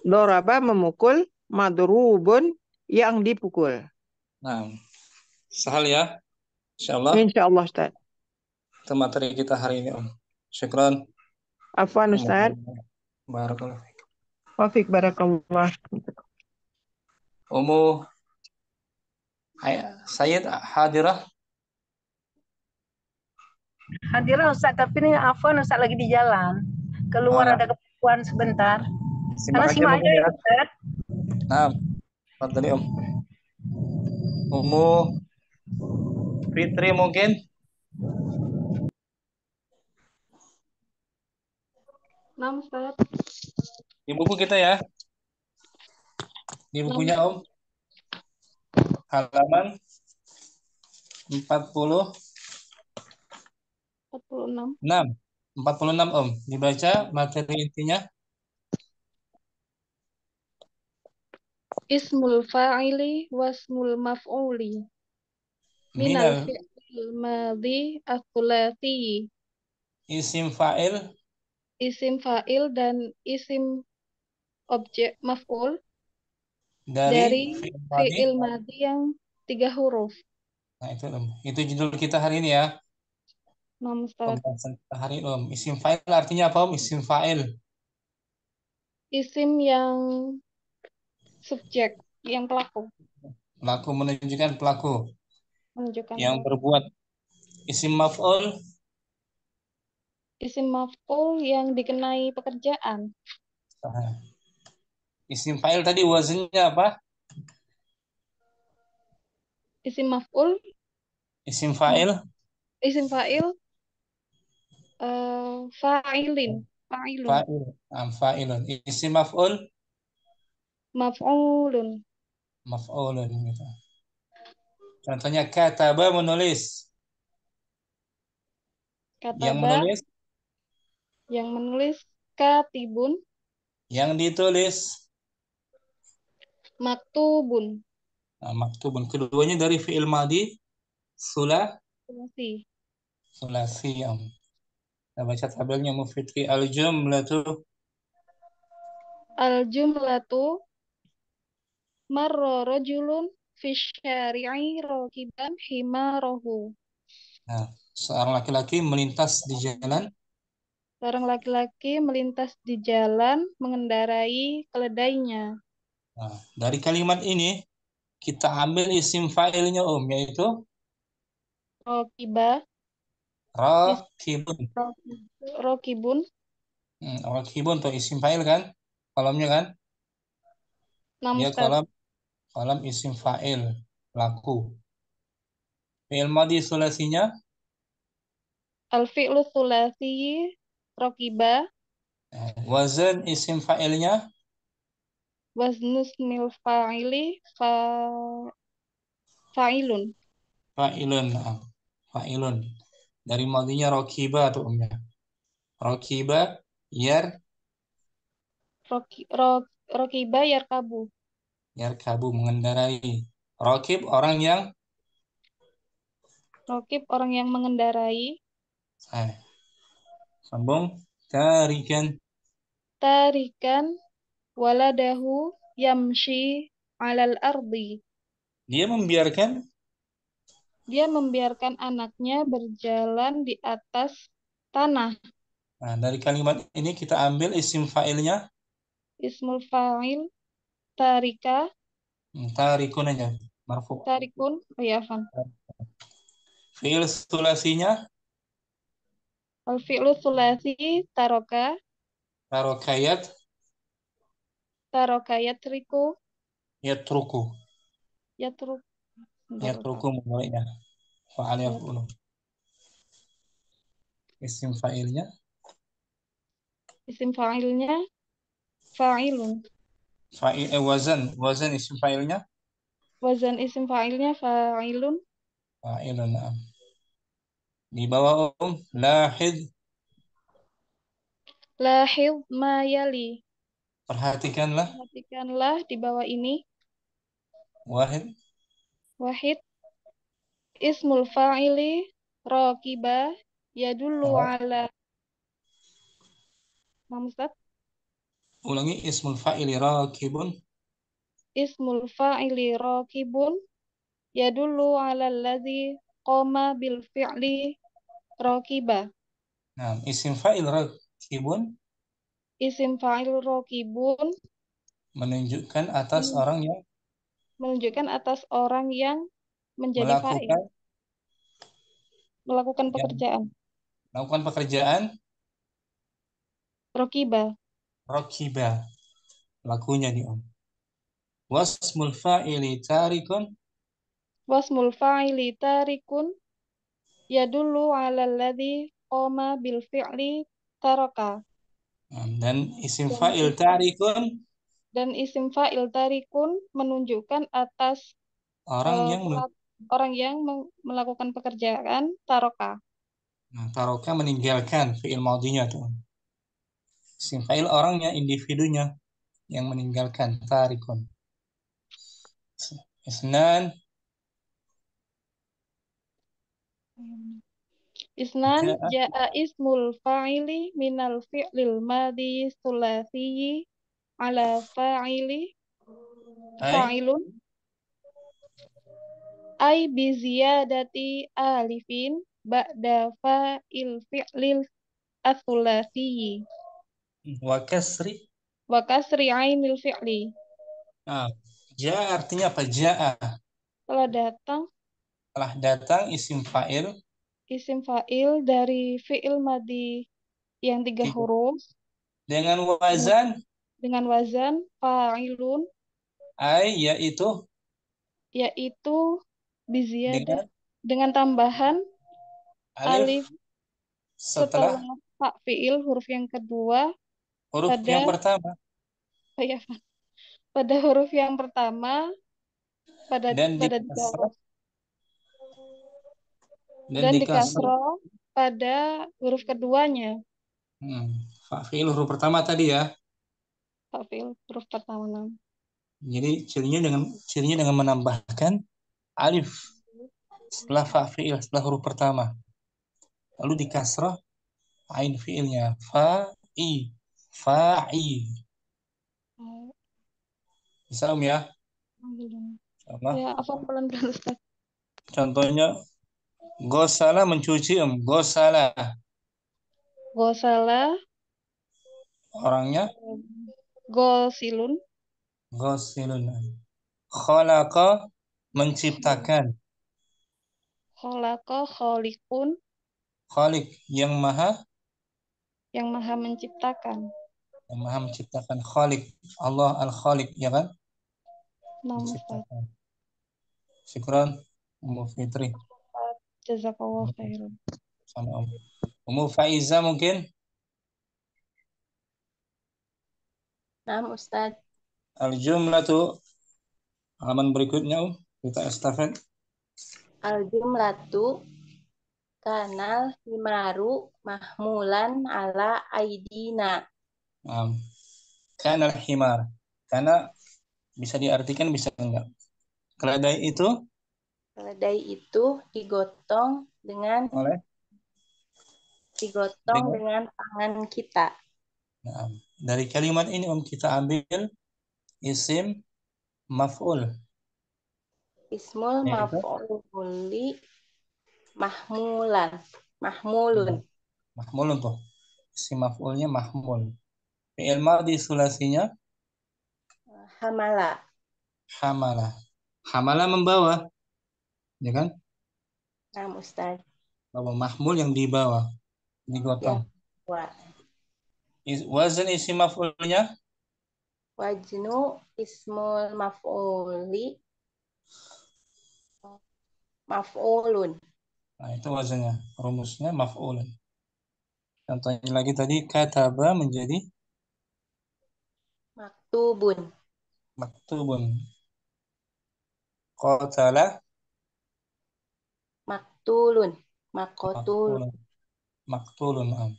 Speaker 4: Doraba memukul, madrubun yang dipukul.
Speaker 1: Nah, sahal ya, insyaallah.
Speaker 4: Insyaallah Ustaz.
Speaker 1: Itu materi kita hari ini, Om. Syukran.
Speaker 4: Afwan Ustaz.
Speaker 1: Barakallah.
Speaker 4: Wafik barakallah.
Speaker 1: Ummu Sayyid hadirah.
Speaker 3: Hadirah Ustaz, tapi ini Afwan Ustaz lagi di jalan. Keluar ada keperluan sebentar. Karena simak aja ya Ustaz.
Speaker 1: Nah, tadi Om. Ummu Fitri mungkin.
Speaker 6: Nah, Ustaz.
Speaker 1: Di buku kita ya. Di bukunya Om. Halaman 46. 46 Om. Dibaca materi intinya.
Speaker 6: Ismul fa'ili wasmul maf'uli. Minal fi'il madhi ats-tsulats.
Speaker 1: Isim fa'il.
Speaker 6: Isim fa'il dan isim objek maf'ul dari fi'il madhi yang 3 huruf.
Speaker 1: Nah, itu judul kita hari ini ya.
Speaker 6: Pembahasan
Speaker 1: kita hari ini Om. Isim fa'il artinya apa Om? Isim fa'il.
Speaker 6: Isim yang subjek, yang pelaku.
Speaker 1: Pelaku menunjukkan pelaku. Yang
Speaker 6: pelaku.
Speaker 1: Berbuat. Isim maf'ul.
Speaker 6: Isim maf'ul yang dikenai pekerjaan.
Speaker 1: Isim fa'il tadi wazannya apa?
Speaker 6: Isim maf'ul.
Speaker 1: Isim fa'il.
Speaker 6: Isim fa'il. Fa'ilin.
Speaker 1: Fa'ilun. Isim maf'ul.
Speaker 6: Maf'ulun.
Speaker 1: Gitu. Contohnya kataba menulis.
Speaker 6: Kataba. Yang menulis katibun.
Speaker 1: Yang ditulis
Speaker 6: maktubun.
Speaker 1: Nah, maktubun. Keduanya dari fi'il madhi sulasi. Kita baca tabelnya Mufitri. Al-jumlatu
Speaker 6: marra rajulun fi syari'i rakiban himarahu.
Speaker 1: Nah, seorang laki-laki melintas di jalan.
Speaker 6: Seorang laki-laki melintas di jalan mengendarai keledainya.
Speaker 1: Nah, dari kalimat ini kita ambil isim fa'ilnya Om, yaitu
Speaker 6: Rokibun.
Speaker 1: Rokibun tuh isim fa'il kan? Kolomnya kan? Dia kolom isim fa'il, laku. Fi'il madhi sulasinya?
Speaker 6: Al-fi'lu sulasi rokiba.
Speaker 1: Wazan isim fa'ilnya
Speaker 10: Waznus mil fa'ili fa'ilun.
Speaker 1: fa'ilun. Fa'ilun. Dari madinya rokiba tuh umnya. Rokiba
Speaker 10: Rokiba yarkabu.
Speaker 1: yarkabu mengendarai. Rokib orang yang
Speaker 10: Rokib orang yang mengendarai.
Speaker 1: Sambung. Tarikan
Speaker 10: Waladahu yamshi alal ardi.
Speaker 1: Dia
Speaker 10: membiarkan anaknya berjalan di atas tanah.
Speaker 1: Nah, dari kalimat ini kita ambil isim fa'ilnya.
Speaker 10: Ismul fa'il tarika.
Speaker 1: Tarikun aja. Marfu.
Speaker 10: Tarikun. Oh ya, Fan.
Speaker 1: Fi'il sulasinya.
Speaker 10: Al-fi'lu sulasi taroka.
Speaker 1: Tarokayat.
Speaker 10: Yatriku.
Speaker 1: Yatruku.
Speaker 10: Yatruku
Speaker 1: membaliknya. Fa'al yaf'ulu. Isim fa'ilnya.
Speaker 10: Isim fa'ilnya fa'ilun.
Speaker 1: Wazan isim fa'ilnya.
Speaker 10: Wazan isim fa'ilnya fa'ilun.
Speaker 1: Fa'ilun. Di bawah lahid.
Speaker 10: Lahid ma yali.
Speaker 1: Perhatikanlah
Speaker 10: di bawah ini. Wahid. Ismul fa'ili raqiba yadullu ala. Ustaz?
Speaker 1: Ulangi ismul fa'ili raqibun.
Speaker 10: Ismul fa'ili raqibun yadullu ala alladzi qama bil fi'li raqiba.
Speaker 1: Nah, isim fa'il raqibun.
Speaker 10: Isim fa'il raqibun
Speaker 1: menunjukkan atas orang yang
Speaker 10: menjadi fa'il. Melakukan pekerjaan.
Speaker 1: Melakukan pekerjaan.
Speaker 10: Raqiba.
Speaker 1: Lakunya di Om. Wasmul fa'ili tarikun.
Speaker 10: Yadullu ala alladzi qama bil fi'li taraka.
Speaker 1: Dan isim fa'il
Speaker 10: tarikun menunjukkan atas orang yang melakukan pekerjaan taraka.
Speaker 1: Nah, taraka meninggalkan fi'il madinya tuh. Isim fa'il orangnya, individunya yang meninggalkan, tarikun. Isnan
Speaker 10: ja'a ismul fa'ili minal fi'lil madi sulasiyi ala fa'ilun ay bi ziyadati alifin ba'da fa'il fi'lil as-sulasiyi wa kasri ainil fi'li.
Speaker 1: Ja'a artinya apa? Ja'a telah datang isim fa'il
Speaker 10: dari fi'il madi yang 3 huruf
Speaker 1: dengan wazan
Speaker 10: fa'ilun yaitu biziyadah dengan tambahan alif setelah fi'il huruf yang kedua pada huruf yang pertama pada dan dikasroh pada huruf keduanya.
Speaker 1: Fa'il huruf pertama tadi ya.
Speaker 10: Fa'il huruf pertama.
Speaker 1: Jadi cirinya dengan menambahkan alif setelah fa'il, setelah huruf pertama. Lalu dikasrah ain fi'ilnya fa'i. Bisa ya?
Speaker 10: Ya, apa pelan-pelan Ustaz?
Speaker 1: Contohnya gosala mencuci gosala orangnya
Speaker 10: gosilun.
Speaker 1: Khalaqa menciptakan.
Speaker 10: Khalaqa khaliqun.
Speaker 1: Khaliq yang maha
Speaker 10: menciptakan.
Speaker 1: Yang maha menciptakan. Khaliq Allah al-Khaliq, ya kan?
Speaker 10: Menciptakan.
Speaker 1: Syukran Ummu Fitri.
Speaker 10: Jazakallah khairan.
Speaker 1: Sama Ummu Faiza mungkin?
Speaker 3: Nah, Ustaz.
Speaker 1: Al-jumlatu, halaman berikutnya, kita estafet.
Speaker 3: Al-jumlatu kanal himaru mahmulan ala aidina.
Speaker 1: Kanal himar. Karena bisa diartikan, bisa enggak. Keledai itu? Keledai
Speaker 3: itu digotong dengan tangan kita.
Speaker 1: Nah, dari kalimat ini kita ambil isim maf'ul.
Speaker 3: Ismul maf'uli mahmulan. Mahmulun.
Speaker 1: Mahmulun tuh. Isim maf'ulnya mahmul. Fi'il madhi sulasinya
Speaker 3: hamala.
Speaker 1: Hamala. Hamala membawa. Ya kan?
Speaker 3: Nah, Ustaz.
Speaker 1: Bahwa mahmul yang dibawa. Digotong. Wazan isim maf'ulnya?
Speaker 3: Wajnu ismul maf'uli maf'ulun.
Speaker 1: Nah, itu wazannya. Rumusnya maf'ulun. Contohnya lagi tadi, kataba menjadi
Speaker 3: maktubun.
Speaker 1: Maktubun. Qatala
Speaker 3: maktulun. Maktulun.
Speaker 1: Maktulun.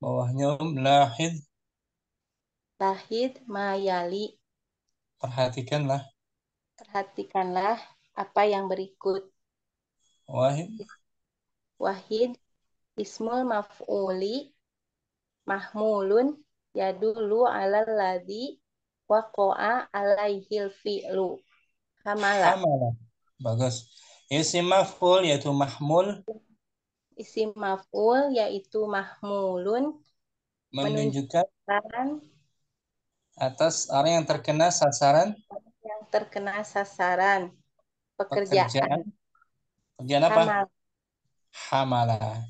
Speaker 1: Bawahnya lahid.
Speaker 3: Lahid mayali.
Speaker 1: Perhatikanlah
Speaker 3: apa yang berikut. Wahid ismul maf'uli mahmulun yadullu alal ladzi waqa'a alaihil fi'lu. Hamala.
Speaker 1: Bagus. Isim maf'ul yaitu mahmul.
Speaker 3: Isim maf'ul yaitu mahmulun
Speaker 1: menunjukkan atas orang yang terkena sasaran. Pekerjaan apa? Hamala.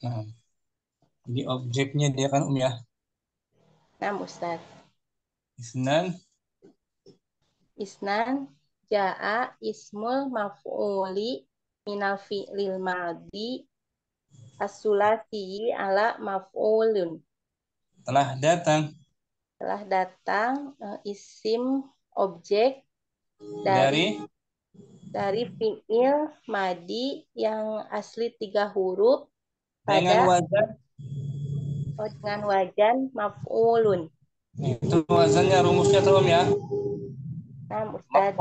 Speaker 1: Nah, di objeknya dia kan ya.
Speaker 3: Nah, Ustaz. Isnan ja'a ismul maf'uli minal fi'lil madhi as-sulasi ala maf'ulun.
Speaker 1: Telah datang
Speaker 3: isim objek dari fi'il madhi yang asli 3 huruf
Speaker 1: dengan
Speaker 3: wajan maf'ulun.
Speaker 1: Itu wazannya, rumusnya tahu ya?
Speaker 3: Nah, Ustaz.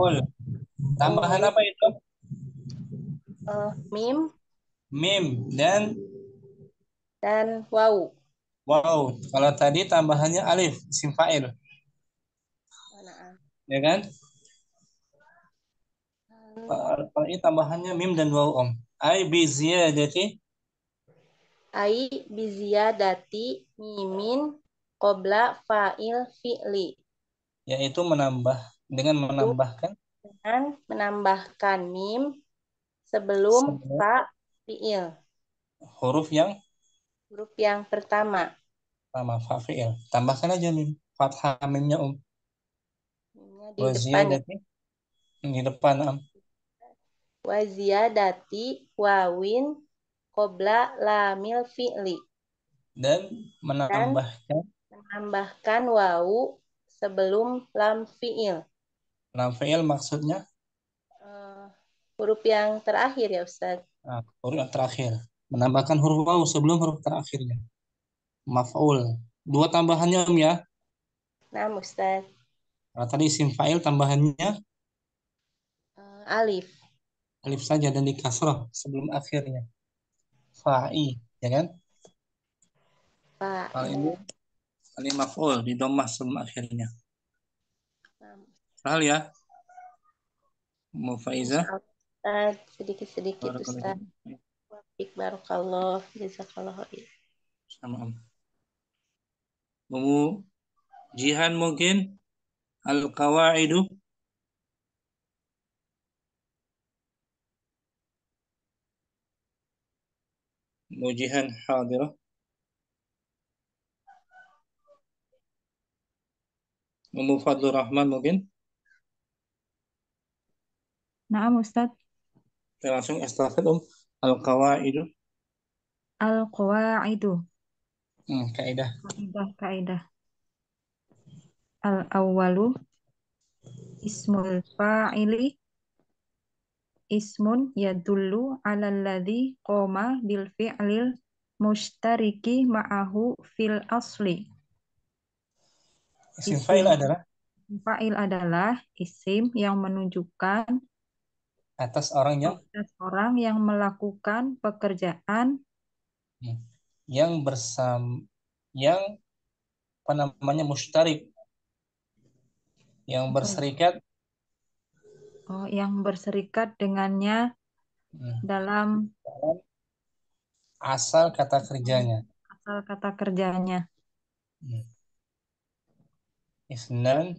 Speaker 1: Tambahan apa itu?
Speaker 3: Mim
Speaker 1: dan
Speaker 3: waw.
Speaker 1: Wow, kalau tadi tambahannya alif, isim fa'il. Ya kan? Kalau ini tambahannya mim dan waw, Ai bi ziyadati mimin qabla fa'il fi'li. Yaitu dengan menambahkan
Speaker 3: mim sebelum fa fi'il.
Speaker 1: Huruf yang
Speaker 3: pertama.
Speaker 1: Fa fi'il. Tambahkan aja mim. Fathah mimnya
Speaker 3: Di depan.
Speaker 1: Di depan.
Speaker 3: Wa ziyadati wawin qabla lamil fi'li.
Speaker 1: Dan menambahkan
Speaker 3: wawu sebelum lam fi'il.
Speaker 1: Lam fi'il maksudnya?
Speaker 3: Huruf yang terakhir ya Ustaz.
Speaker 1: Huruf yang terakhir. Menambahkan huruf wawu sebelum huruf terakhirnya. Maf'ul. 2 tambahannya ya?
Speaker 3: Nah, Ustaz.
Speaker 1: Kalau tadi isim fa'il tambahannya?
Speaker 3: Alif.
Speaker 1: Alif saja dan di kasrah sebelum akhirnya. Fa'i, ya kan? Ini maf'ul di dhammah sebelum akhirnya. Hal ya? Mufaizah.
Speaker 3: Sedikit Ustaz. Barakallah, jazakallah khair.
Speaker 1: Sama. Jihan mungkin al-qawaidu. Mujihan hadirah. Fadlur Rahman mungkin.
Speaker 8: Naam Ustaz.
Speaker 1: Kita langsung estafet al-qawaidu.
Speaker 8: Al-qawaidu.
Speaker 1: Kaidah.
Speaker 8: Kaidah. Al-awwalu ismul fa'ili ismun yadullu 'alal ladzi qoma bil fi'lil mushtariki ma'ahu fil asli.
Speaker 1: Isim fa'il adalah
Speaker 8: fa'il adalah isim yang menunjukkan
Speaker 1: atas orang
Speaker 8: yang melakukan pekerjaan
Speaker 1: yang apa namanya mushtarik, yang berserikat
Speaker 8: yang berserikat dengannya dalam
Speaker 1: asal kata kerjanya.
Speaker 8: Isnan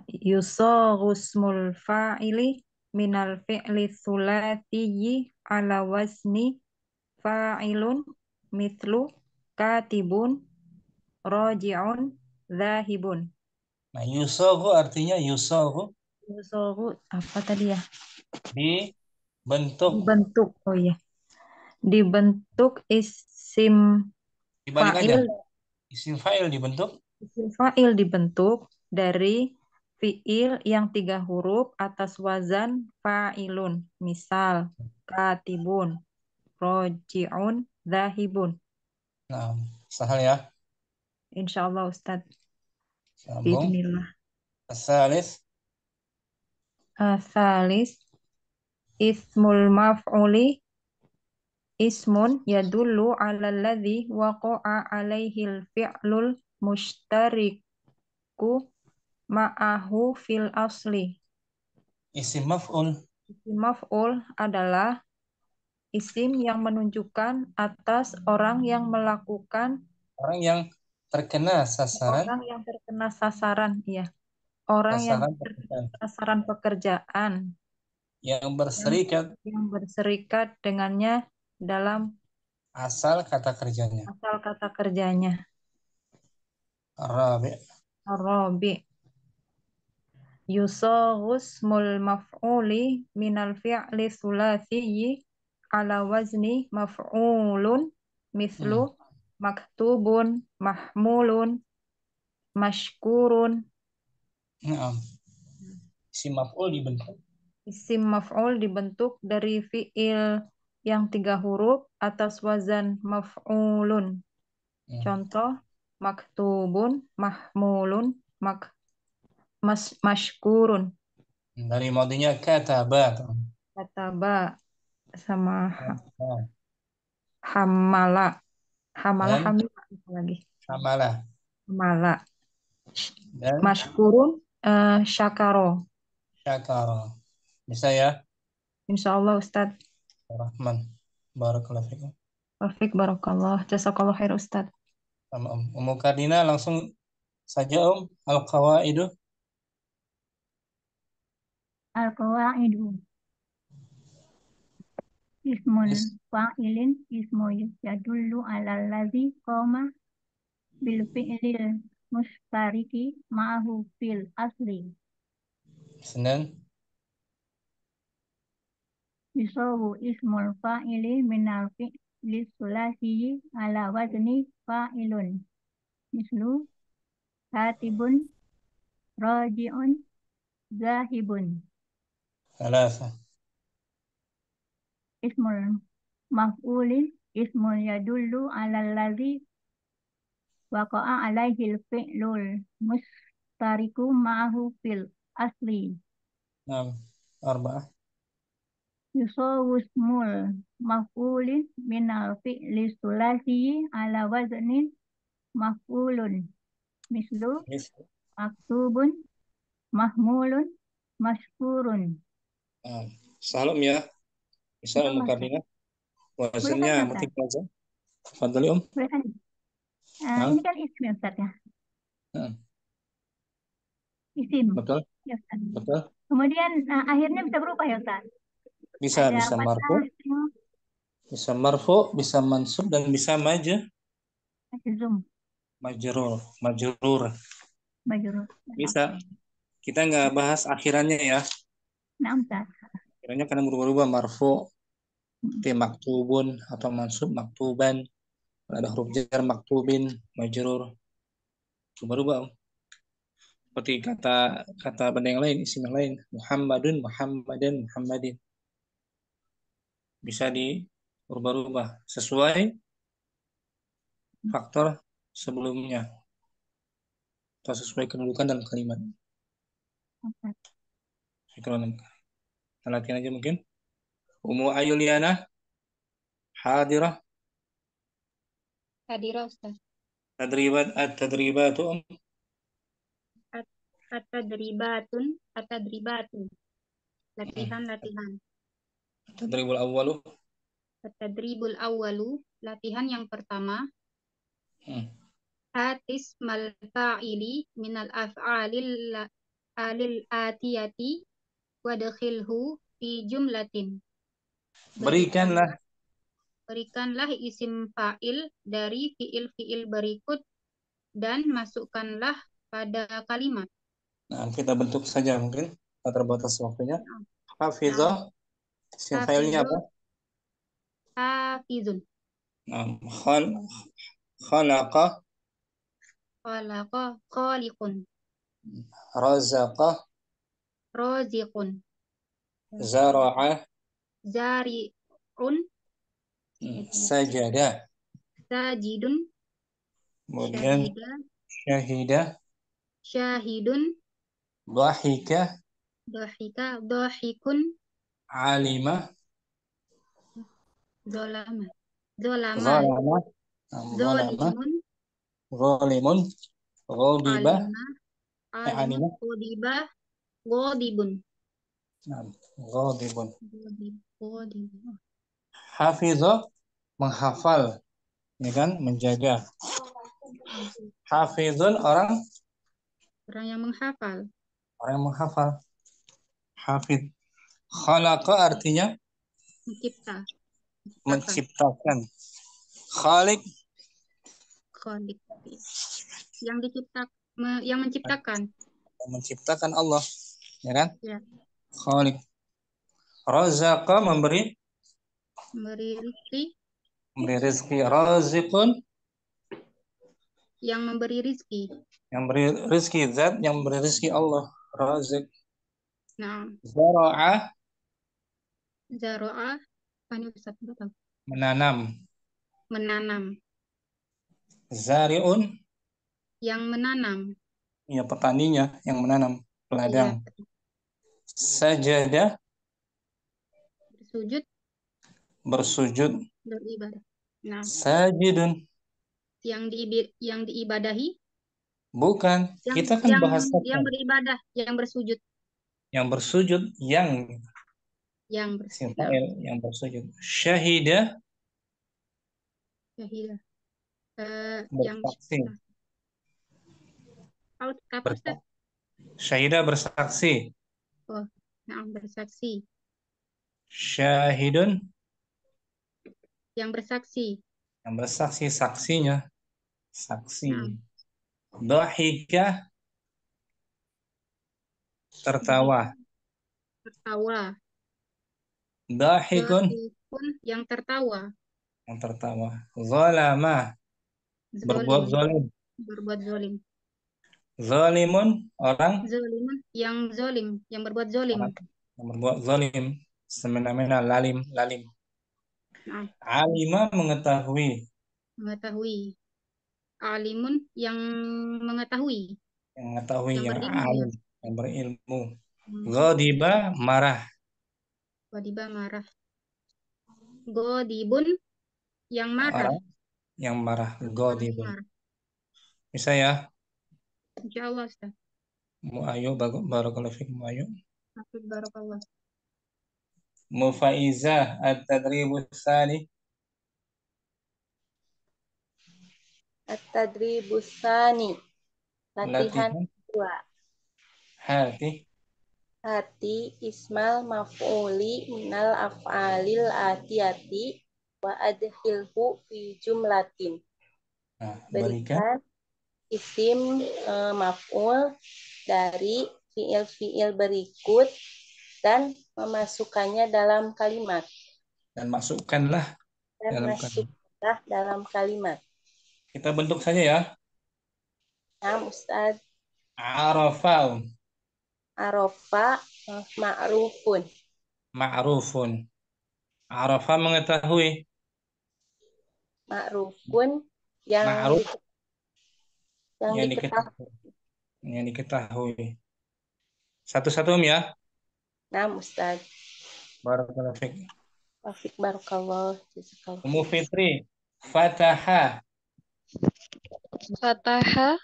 Speaker 8: yusagusmul fa'ili minal fi'li tsulatiyyi ala wazni fa'ilun mithlu katibun raji'un zahibun.
Speaker 1: Nah, yusagu artinya yusagu
Speaker 8: apa tadi ya?
Speaker 1: Dibentuk.
Speaker 8: Oh iya. Dibentuk isim
Speaker 1: Dibalik
Speaker 8: fa'il.
Speaker 1: aja. Isim fa'il dibentuk.
Speaker 8: Isim fa'il dibentuk dari fi'il yang 3 huruf atas wazan fa'ilun. Misal, katibun, roji'un, zahibun.
Speaker 1: Nah, sahal ya.
Speaker 8: Insyaallah Ustaz.
Speaker 1: Sambung.
Speaker 8: Bismillah.
Speaker 1: Asalis.
Speaker 8: Ismul maf'uli ismun yadullu 'ala alladhi waqa'a 'alaihil fi'lul mushtariku ma'ahu fil asli.
Speaker 1: Isim maf'ul.
Speaker 8: Isim maf'ul adalah isim yang menunjukkan atas orang yang melakukan
Speaker 1: yang terkena sasaran.
Speaker 8: Orang yang terkena sasaran, iya. Orang yang terkena sasaran pekerjaan.
Speaker 1: Yang
Speaker 8: berserikat dengannya dalam
Speaker 1: asal kata kerjanya.
Speaker 8: Ar-rabi. Yusaghusmul maf'uli minal fi'li tsulatiyyi ala wazni maf'ulun mislu maktubun, mahmulun, mashkurun.
Speaker 1: Isim maf'ul dibentuk.
Speaker 8: Isim maf'ul dibentuk dari fi'il yang 3 huruf atas wazan maf'ulun. Contoh, maktubun, mahmulun, mashkurun.
Speaker 1: Dari madinya kataba.
Speaker 8: Kataba sama hamala. Hamala lagi. Hamala. Dan mashkurun syakaro.
Speaker 1: Bisa ya?
Speaker 8: Insyaallah Ustaz.
Speaker 1: Rahman. Barakallahu fikum.
Speaker 8: Wafik barakallah. Jazakallah khair Ustaz.
Speaker 1: Ummu Kardina langsung saja al-qawaidu.
Speaker 9: Al-qawaidu. Ismul fa'ilin ismu yadullu 'alal ladzi qama bil fi'lil mustariki ma'ahu fil asli.
Speaker 1: Senin.
Speaker 9: Yusawu ismul fa'ili minal fi'li tsulatiyyi ala wazni fa'ilun. Mislu katibun, raji'un, zahibun.
Speaker 1: Salasa.
Speaker 9: Ismul maf'uli ismul yadullu 'alal ladzi waqa'a 'alaihil fi'lul mustariku ma'ahu fil asli.
Speaker 1: Arba'ah.
Speaker 9: Yusawu ismul maf'uli minal fi'li tsulatiyyi ala wazni maf'ulun. Mislu maktubun, mahmulun, mashkurun.
Speaker 1: Salam ya. Bisa Ummu Kardina. Wazannya mungkin aja. Fadhali
Speaker 9: Boleh kan? Ini kan isim ya Ustaz ya? Isim.
Speaker 1: Betul.
Speaker 9: Ya, Ustaz.
Speaker 1: Betul.
Speaker 9: Kemudian akhirnya bisa berubah ya Ustaz?
Speaker 1: Bisa marfu. Bisa marfu, bisa mansub dan bisa majrur. Bisa. Kita nggak bahas akhirannya ya.
Speaker 9: Nah, Ustaz.
Speaker 1: Akhirannya karena berubah-ubah marfu, maktubun atau mansub maktuban. Ada huruf jar maktubin, majrur. Berubah. Seperti kata benda yang lain, isim yang lain. Muhammadun, Muhammadan, Muhammadin. Bisa berubah-ubah sesuai faktor sebelumnya atau sesuai kedudukan dalam kalimat. Kita latihan aja mungkin. Umu Ayuliana hadirah.
Speaker 2: Hadirah Ustaz.
Speaker 1: At-tadribatu
Speaker 2: At-tadribatun. Latihan.
Speaker 1: Tadribul awwalu.
Speaker 2: At-tadribul awwalu, latihan yang pertama. Hatis mal fa'ili minal af'alil atiyati wadkhilhu fi jumlatin. Berikanlah isim fa'il dari fi'il-fi'il berikut dan masukkanlah pada kalimat.
Speaker 1: Nah, kita bentuk saja mungkin, terbatas waktunya. Hafizah, isim fa'ilnya apa?
Speaker 2: Hafizun.
Speaker 1: Khalaqa,
Speaker 2: khaliqun.
Speaker 1: Razaqa,
Speaker 2: raziqun.
Speaker 1: Zara'a,
Speaker 2: zari'un.
Speaker 1: Sajada,
Speaker 2: sajidun.
Speaker 1: kemudian
Speaker 2: syahidun.
Speaker 1: Dhahika,
Speaker 2: dhahikun.
Speaker 1: Alima,
Speaker 2: zolama.
Speaker 1: Zalimun, Ghadiba,
Speaker 2: Alima, Ghadibun.
Speaker 1: Ghadibun. Hafizah, menghafal, ya kan, menjaga. Hafizun, orang
Speaker 2: yang menghafal.
Speaker 1: Hafiz. Khalaqa artinya menciptakan. Khaliq,
Speaker 2: yang menciptakan Allah,
Speaker 1: ya kan?
Speaker 2: Ya.
Speaker 1: Khaliq. Razaqa, memberi rezeki. Raziqun,
Speaker 2: yang memberi rezeki.
Speaker 1: Zat yang memberi rezeki, Allah. Raziq.
Speaker 2: Nah. Zara'a menanam.
Speaker 1: Zari'un,
Speaker 2: yang menanam.
Speaker 1: Ya, petaninya yang menanam ladang. Ya. Sajada, bersujud.
Speaker 2: Beribadah. Nah.
Speaker 1: Sajidun,
Speaker 2: yang diibadahi.
Speaker 1: Bukan, kita kan bahas
Speaker 2: yang beribadah, yang bersujud.
Speaker 1: Yang bersujud, yang bersujud. Syahida, bersaksi. Syahida, bersaksi.
Speaker 2: Oh, nah, bersaksi.
Speaker 1: Syahidun,
Speaker 2: yang bersaksi.
Speaker 1: Yang bersaksi, saksinya. Saksi. Dhahika, tertawa. Dhahikun,
Speaker 2: yang tertawa.
Speaker 1: Zalama, berbuat zalim. Zalimun, orang
Speaker 2: yang zalim, yang berbuat zalim.
Speaker 1: Yang berbuat zalim, semena-mena, lalim. Nah. Alima, mengetahui.
Speaker 2: Alimun, yang mengetahui.
Speaker 1: Yang alim, yang berilmu. Ghadiba, marah.
Speaker 2: Ghadibun, yang marah.
Speaker 1: Orang yang marah. Ghadibun. Bisa ya?
Speaker 2: Insyaallah, Ustaz.
Speaker 1: Ayo, barakallahu fikum, ayo.
Speaker 2: Barakallah.
Speaker 1: Mufaizah, at-tadribus tsani.
Speaker 11: At-tadribus tsani. Latihan kedua. Hati ismal maf'uli minal af'alil atiyati wa adkhilhu fi jumlatin. Berikan isim maf'ul dari fiil-fiil berikut dan memasukkannya dalam kalimat.
Speaker 1: Dan masukkanlah
Speaker 11: dalam kalimat.
Speaker 1: Kita bentuk saja ya.
Speaker 11: Naam Ustaz.
Speaker 1: Arafa.
Speaker 11: Arafa ma'rufun.
Speaker 1: Ma'rufun. Arafa mengetahui.
Speaker 11: Ma'rufun yang
Speaker 1: Ma'ruf yang
Speaker 11: diketahui.
Speaker 1: diketahui. Yang diketahui. Satu-satu ya.
Speaker 11: Naam Ustaz.
Speaker 1: Barakallahu fiik.
Speaker 11: Wafik barakallah. Jazakallah.
Speaker 1: Ummu Fitri. Fataha.
Speaker 10: Fataha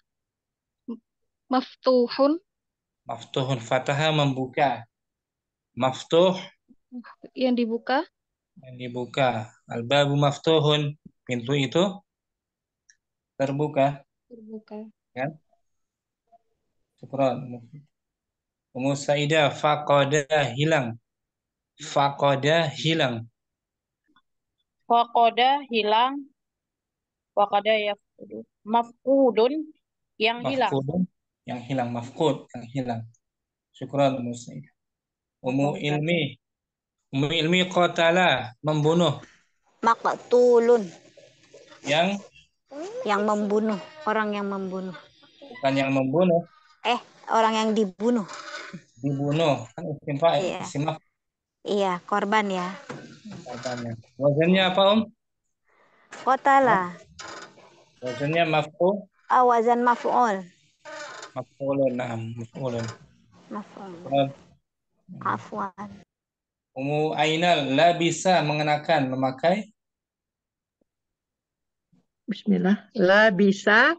Speaker 10: maftuhun.
Speaker 1: Maftuhun. Fataha membuka. Maftuh
Speaker 10: Yang dibuka.
Speaker 1: yang dibuka. Al-babu maftuhun. Pintu itu terbuka.
Speaker 10: Terbuka.
Speaker 1: Kan? Syukran. Ummu Saidah. Faqada hilang. Faqada hilang.
Speaker 12: Waqada hilang. Waqada yafqudu. Mafqudun yang hilang.
Speaker 1: Mafqudun yang hilang. Mafqud yang hilang. Syukran Ummu Saidah. Ummu Ilmi. Ummu Ilmi qatala membunuh.
Speaker 5: Maqtulun.
Speaker 1: Yang
Speaker 5: membunuh, orang yang membunuh.
Speaker 1: bukan yang membunuh.
Speaker 5: Orang yang dibunuh.
Speaker 1: Dibunuh. Kan isim fa'il.
Speaker 5: Iya.
Speaker 1: Isim maf'ul.
Speaker 5: Iya, korban ya.
Speaker 1: Korbannya. Wazannya apa,
Speaker 5: Qatala.
Speaker 1: Wazannya maf'ul.
Speaker 5: Wazan maf'ul.
Speaker 1: Maf'ulun, na'am, maf'ulun.
Speaker 5: Maf'ul. Afwan.
Speaker 1: Ummu Ainal labisa mengenakan, memakai.
Speaker 4: Bismillah. Labisa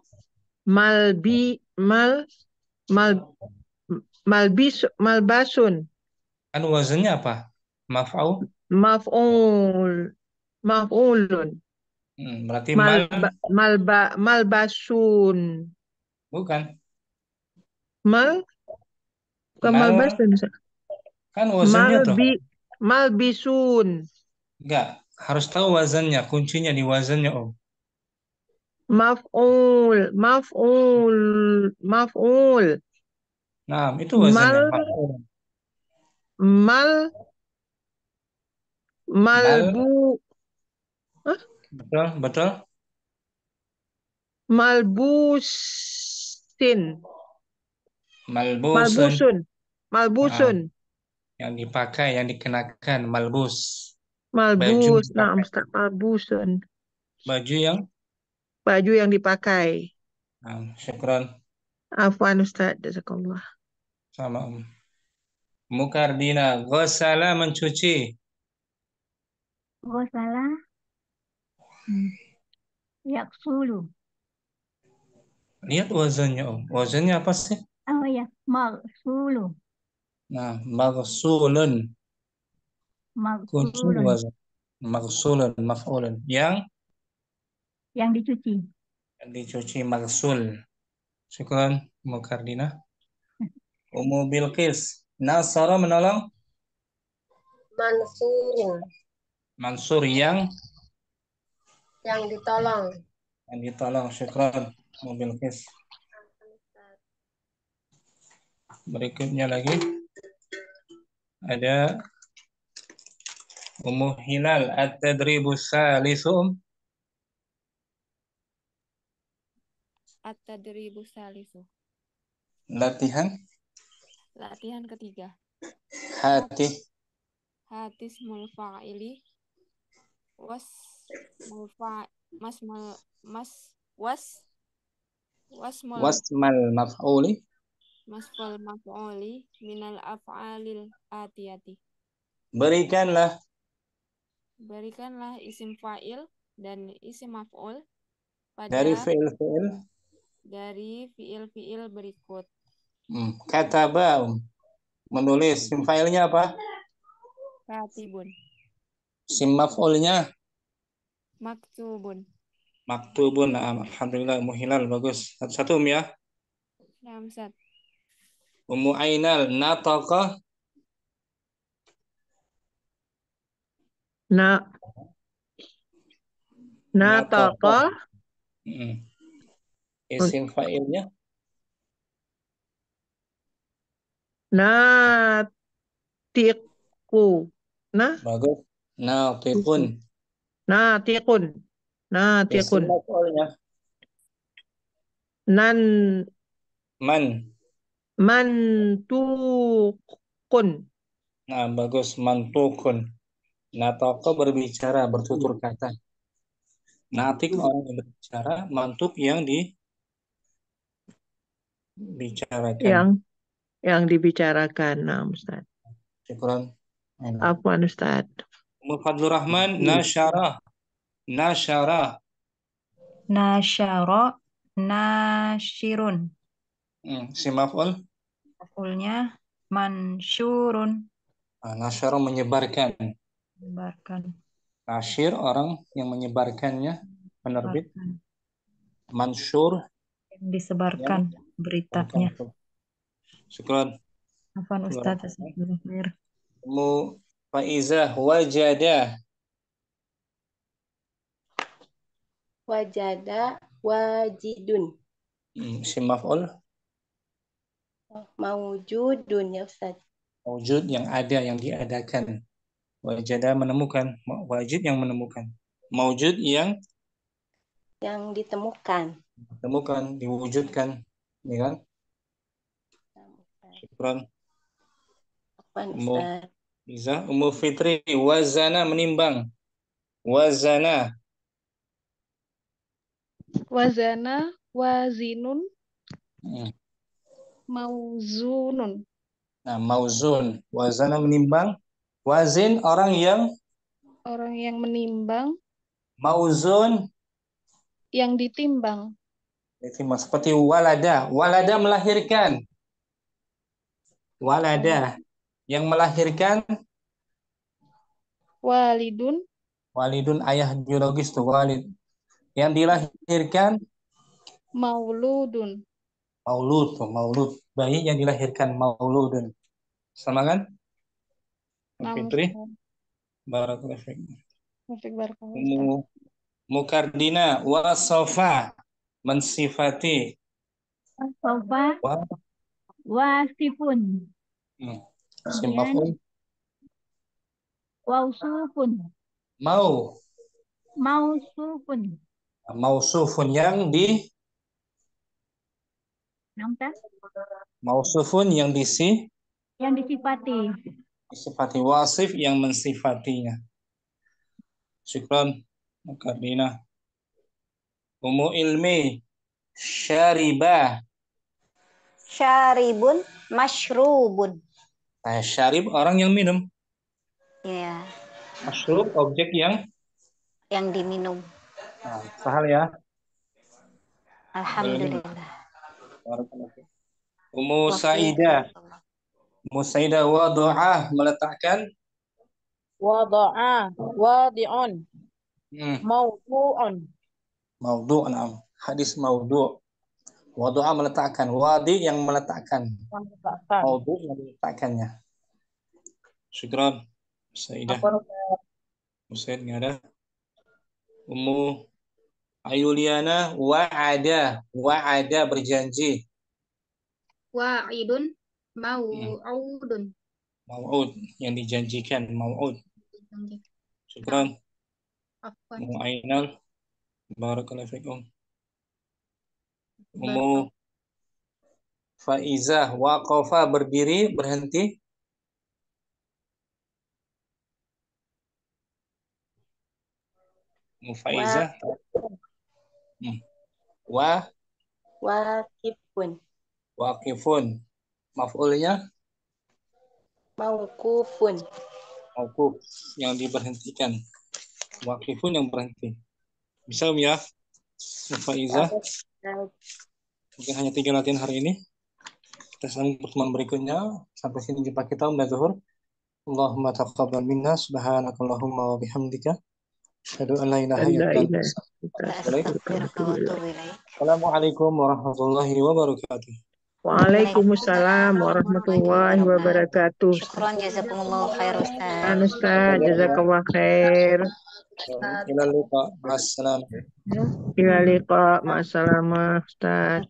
Speaker 4: malbasun.
Speaker 1: Kan wazannya apa? Maf'ul.
Speaker 4: Maf'ulun.
Speaker 1: Berarti
Speaker 4: Malbasun.
Speaker 1: Bukan.
Speaker 4: Bukan malbasun.
Speaker 1: Kan wazannya tuh.
Speaker 4: Malbisun.
Speaker 1: Enggak, harus tahu wazannya, kuncinya di wazannya,
Speaker 4: Maf'ul.
Speaker 1: Nah, itu wazannya.
Speaker 4: Malbu.
Speaker 1: Betul.
Speaker 4: Malbusun.
Speaker 1: Yang dipakai, yang dikenakan, malbus.
Speaker 4: Malbus. Nah, Ustaz, malbusun. Baju yang dipakai.
Speaker 1: Syukran.
Speaker 4: Afwan Ustaz, jazakallah.
Speaker 1: Sama Mukardina, ghasala mencuci.
Speaker 9: Ghasala yaksulu.
Speaker 1: Lihat wazannya, Wazannya apa sih?
Speaker 9: Oh ya, maghsulu.
Speaker 1: Nah, maghsulun. Kunci wazan. Maghsulun, maf'ulun. Yang
Speaker 9: dicuci.
Speaker 1: Yang dicuci, maghsul. Syukran, Mukardina. Ummu Bilqis, Nasara menolong. Mansur yang
Speaker 7: ditolong.
Speaker 1: Yang ditolong, syukran, Ummu Bilqis. Berikutnya lagi ada Ummu Hilal, at-tadribus salisum.
Speaker 6: At-tadribus salisu.
Speaker 1: Latihan
Speaker 6: ketiga. Hatis mulfa'ili
Speaker 1: wasmal
Speaker 6: maf'uli minal af'alil atiyati.
Speaker 1: Berikanlah
Speaker 6: isim fa'il dan isim maf'ul
Speaker 1: dari
Speaker 6: fi'il berikut.
Speaker 1: Kataba menulis. Isim fa'ilnya apa?
Speaker 6: Katibun.
Speaker 1: Isim maf'ulnya
Speaker 6: Maktubun.
Speaker 1: Nah, alhamdulillah, Muhilal bagus. Satu ya.
Speaker 6: Namsat.
Speaker 1: Ummu Ainal, nataqa.
Speaker 4: Nataqa.
Speaker 1: Isim fa'ilnya
Speaker 4: natiqu.
Speaker 1: Bagus. Natiqun.
Speaker 4: Natiqun.
Speaker 1: Isim maf'ulnya
Speaker 4: Nan
Speaker 1: Man.
Speaker 4: mantukun.
Speaker 1: Nah, bagus. Mantukun. Natoko berbicara, bertutur kata. Natik orang yang berbicara, mantuk yang dibicarakan.
Speaker 4: Yang dibicarakan. Nah, Ustaz.
Speaker 1: Syukran.
Speaker 4: Afwan, Ustaz.
Speaker 1: Fadlur Rahman, nasyara. Nasyara.
Speaker 8: Nasyara, nasyirun.
Speaker 1: Si maf'ul.
Speaker 8: Maf'ulnya mansyurun.
Speaker 1: Nasyara menyebarkan.
Speaker 8: Menyebarkan.
Speaker 1: Nasyir orang yang menyebarkannya, penerbit. Mansyur
Speaker 8: yang disebarkan beritanya.
Speaker 1: Syukran.
Speaker 8: Afwan Ustaz.
Speaker 1: Faizah wajada.
Speaker 11: Wajada wajidun.
Speaker 1: Si maf'ul.
Speaker 11: Maujudun ya Ustaz.
Speaker 1: Wujud yang ada, yang diadakan. Wajada menemukan. Wajid yang menemukan. Maujud yang
Speaker 11: ditemukan.
Speaker 1: Ditemukan, diwujudkan. Ya kan? Syukran. Ummu Fitri, wazana menyimbang. Wazana.
Speaker 10: Wazana, wazinun, mauzunun.
Speaker 1: Nah, mauzun. Wazana menimbang. Wazin orang yang
Speaker 10: menimbang.
Speaker 1: Mauzun
Speaker 10: yang ditimbang.
Speaker 1: Seperti walada. Walada melahirkan. Walada yang melahirkan.
Speaker 10: Walidun.
Speaker 1: Walidun ayah biologis tuh, walid. Yang dilahirkan
Speaker 10: mauludun.
Speaker 1: Maulud tuh, maulud. Bayi yang dilahirkan mauludun. Sama kan? Fitri. Barakallahu fiik. Mukardina wasofa mensifati.
Speaker 9: Wasofa wasifun.
Speaker 1: Simafun.
Speaker 9: Wausufun. Mausufun.
Speaker 1: Mausufun yang Mausufun yang
Speaker 9: disifati.
Speaker 1: Disifati. Wasif yang mensifatinya. Syukran. Mukardina. Ummu ilmi syaribah.
Speaker 5: Syaribun, masyrubun.
Speaker 1: Syarib orang yang minum.
Speaker 5: Iya.
Speaker 1: Masyrub objek yang
Speaker 5: diminum.
Speaker 1: Sahal ya.
Speaker 5: Alhamdulillah.
Speaker 1: Ummu Saidah. Ummu Saidah wadu'ah meletakkan.
Speaker 12: Wadu'ah, wadi'un. Maudu'un.
Speaker 1: Maudu'un. Hadis maudu'. Wadu'ah meletakkan. Wadi yang meletakkan. Maudu' yang meletakkannya. Syukran. Saidah. Ustaz nggak ada. Ummu Ayuliana wa'ada. Wa'ada berjanji.
Speaker 2: Wa'idun, mau'udun.
Speaker 1: Mau'ud yang dijanjikan. Mau'ud. Syukran. Ummu Ainal. Barakallahu fikum. Ummu Faizah waqafa berdiri, berhenti. Ummu Faizah.
Speaker 11: Waqifun.
Speaker 1: Waqifun. Maf'ulnya
Speaker 11: mauqufun.
Speaker 1: Mauquf yang diberhentikan. Waqifun yang berhenti. Bisa ya? Faizah. Mungkin hanya 3 latihan hari ini. Kita sambung pertemuan berikutnya. Sampai sini jumpa kita Mbak Zuhur. Allahumma taqabbal minna subhanakallahumma wa bihamdika asyhadu an la ilaha illa anta astaghfiruka wa atubu ilaik. Assalamualaikum warahmatullahi wabarakatuh.
Speaker 4: Waalaikumsalam warahmatullahi wabarakatuh.
Speaker 5: Syukran jazakumullah khair Ustaz.
Speaker 4: Ustaz, jazakallah khair.
Speaker 1: Ila liqa. Assalam.
Speaker 4: Ila liqa. Ma'assalamah Ustaz.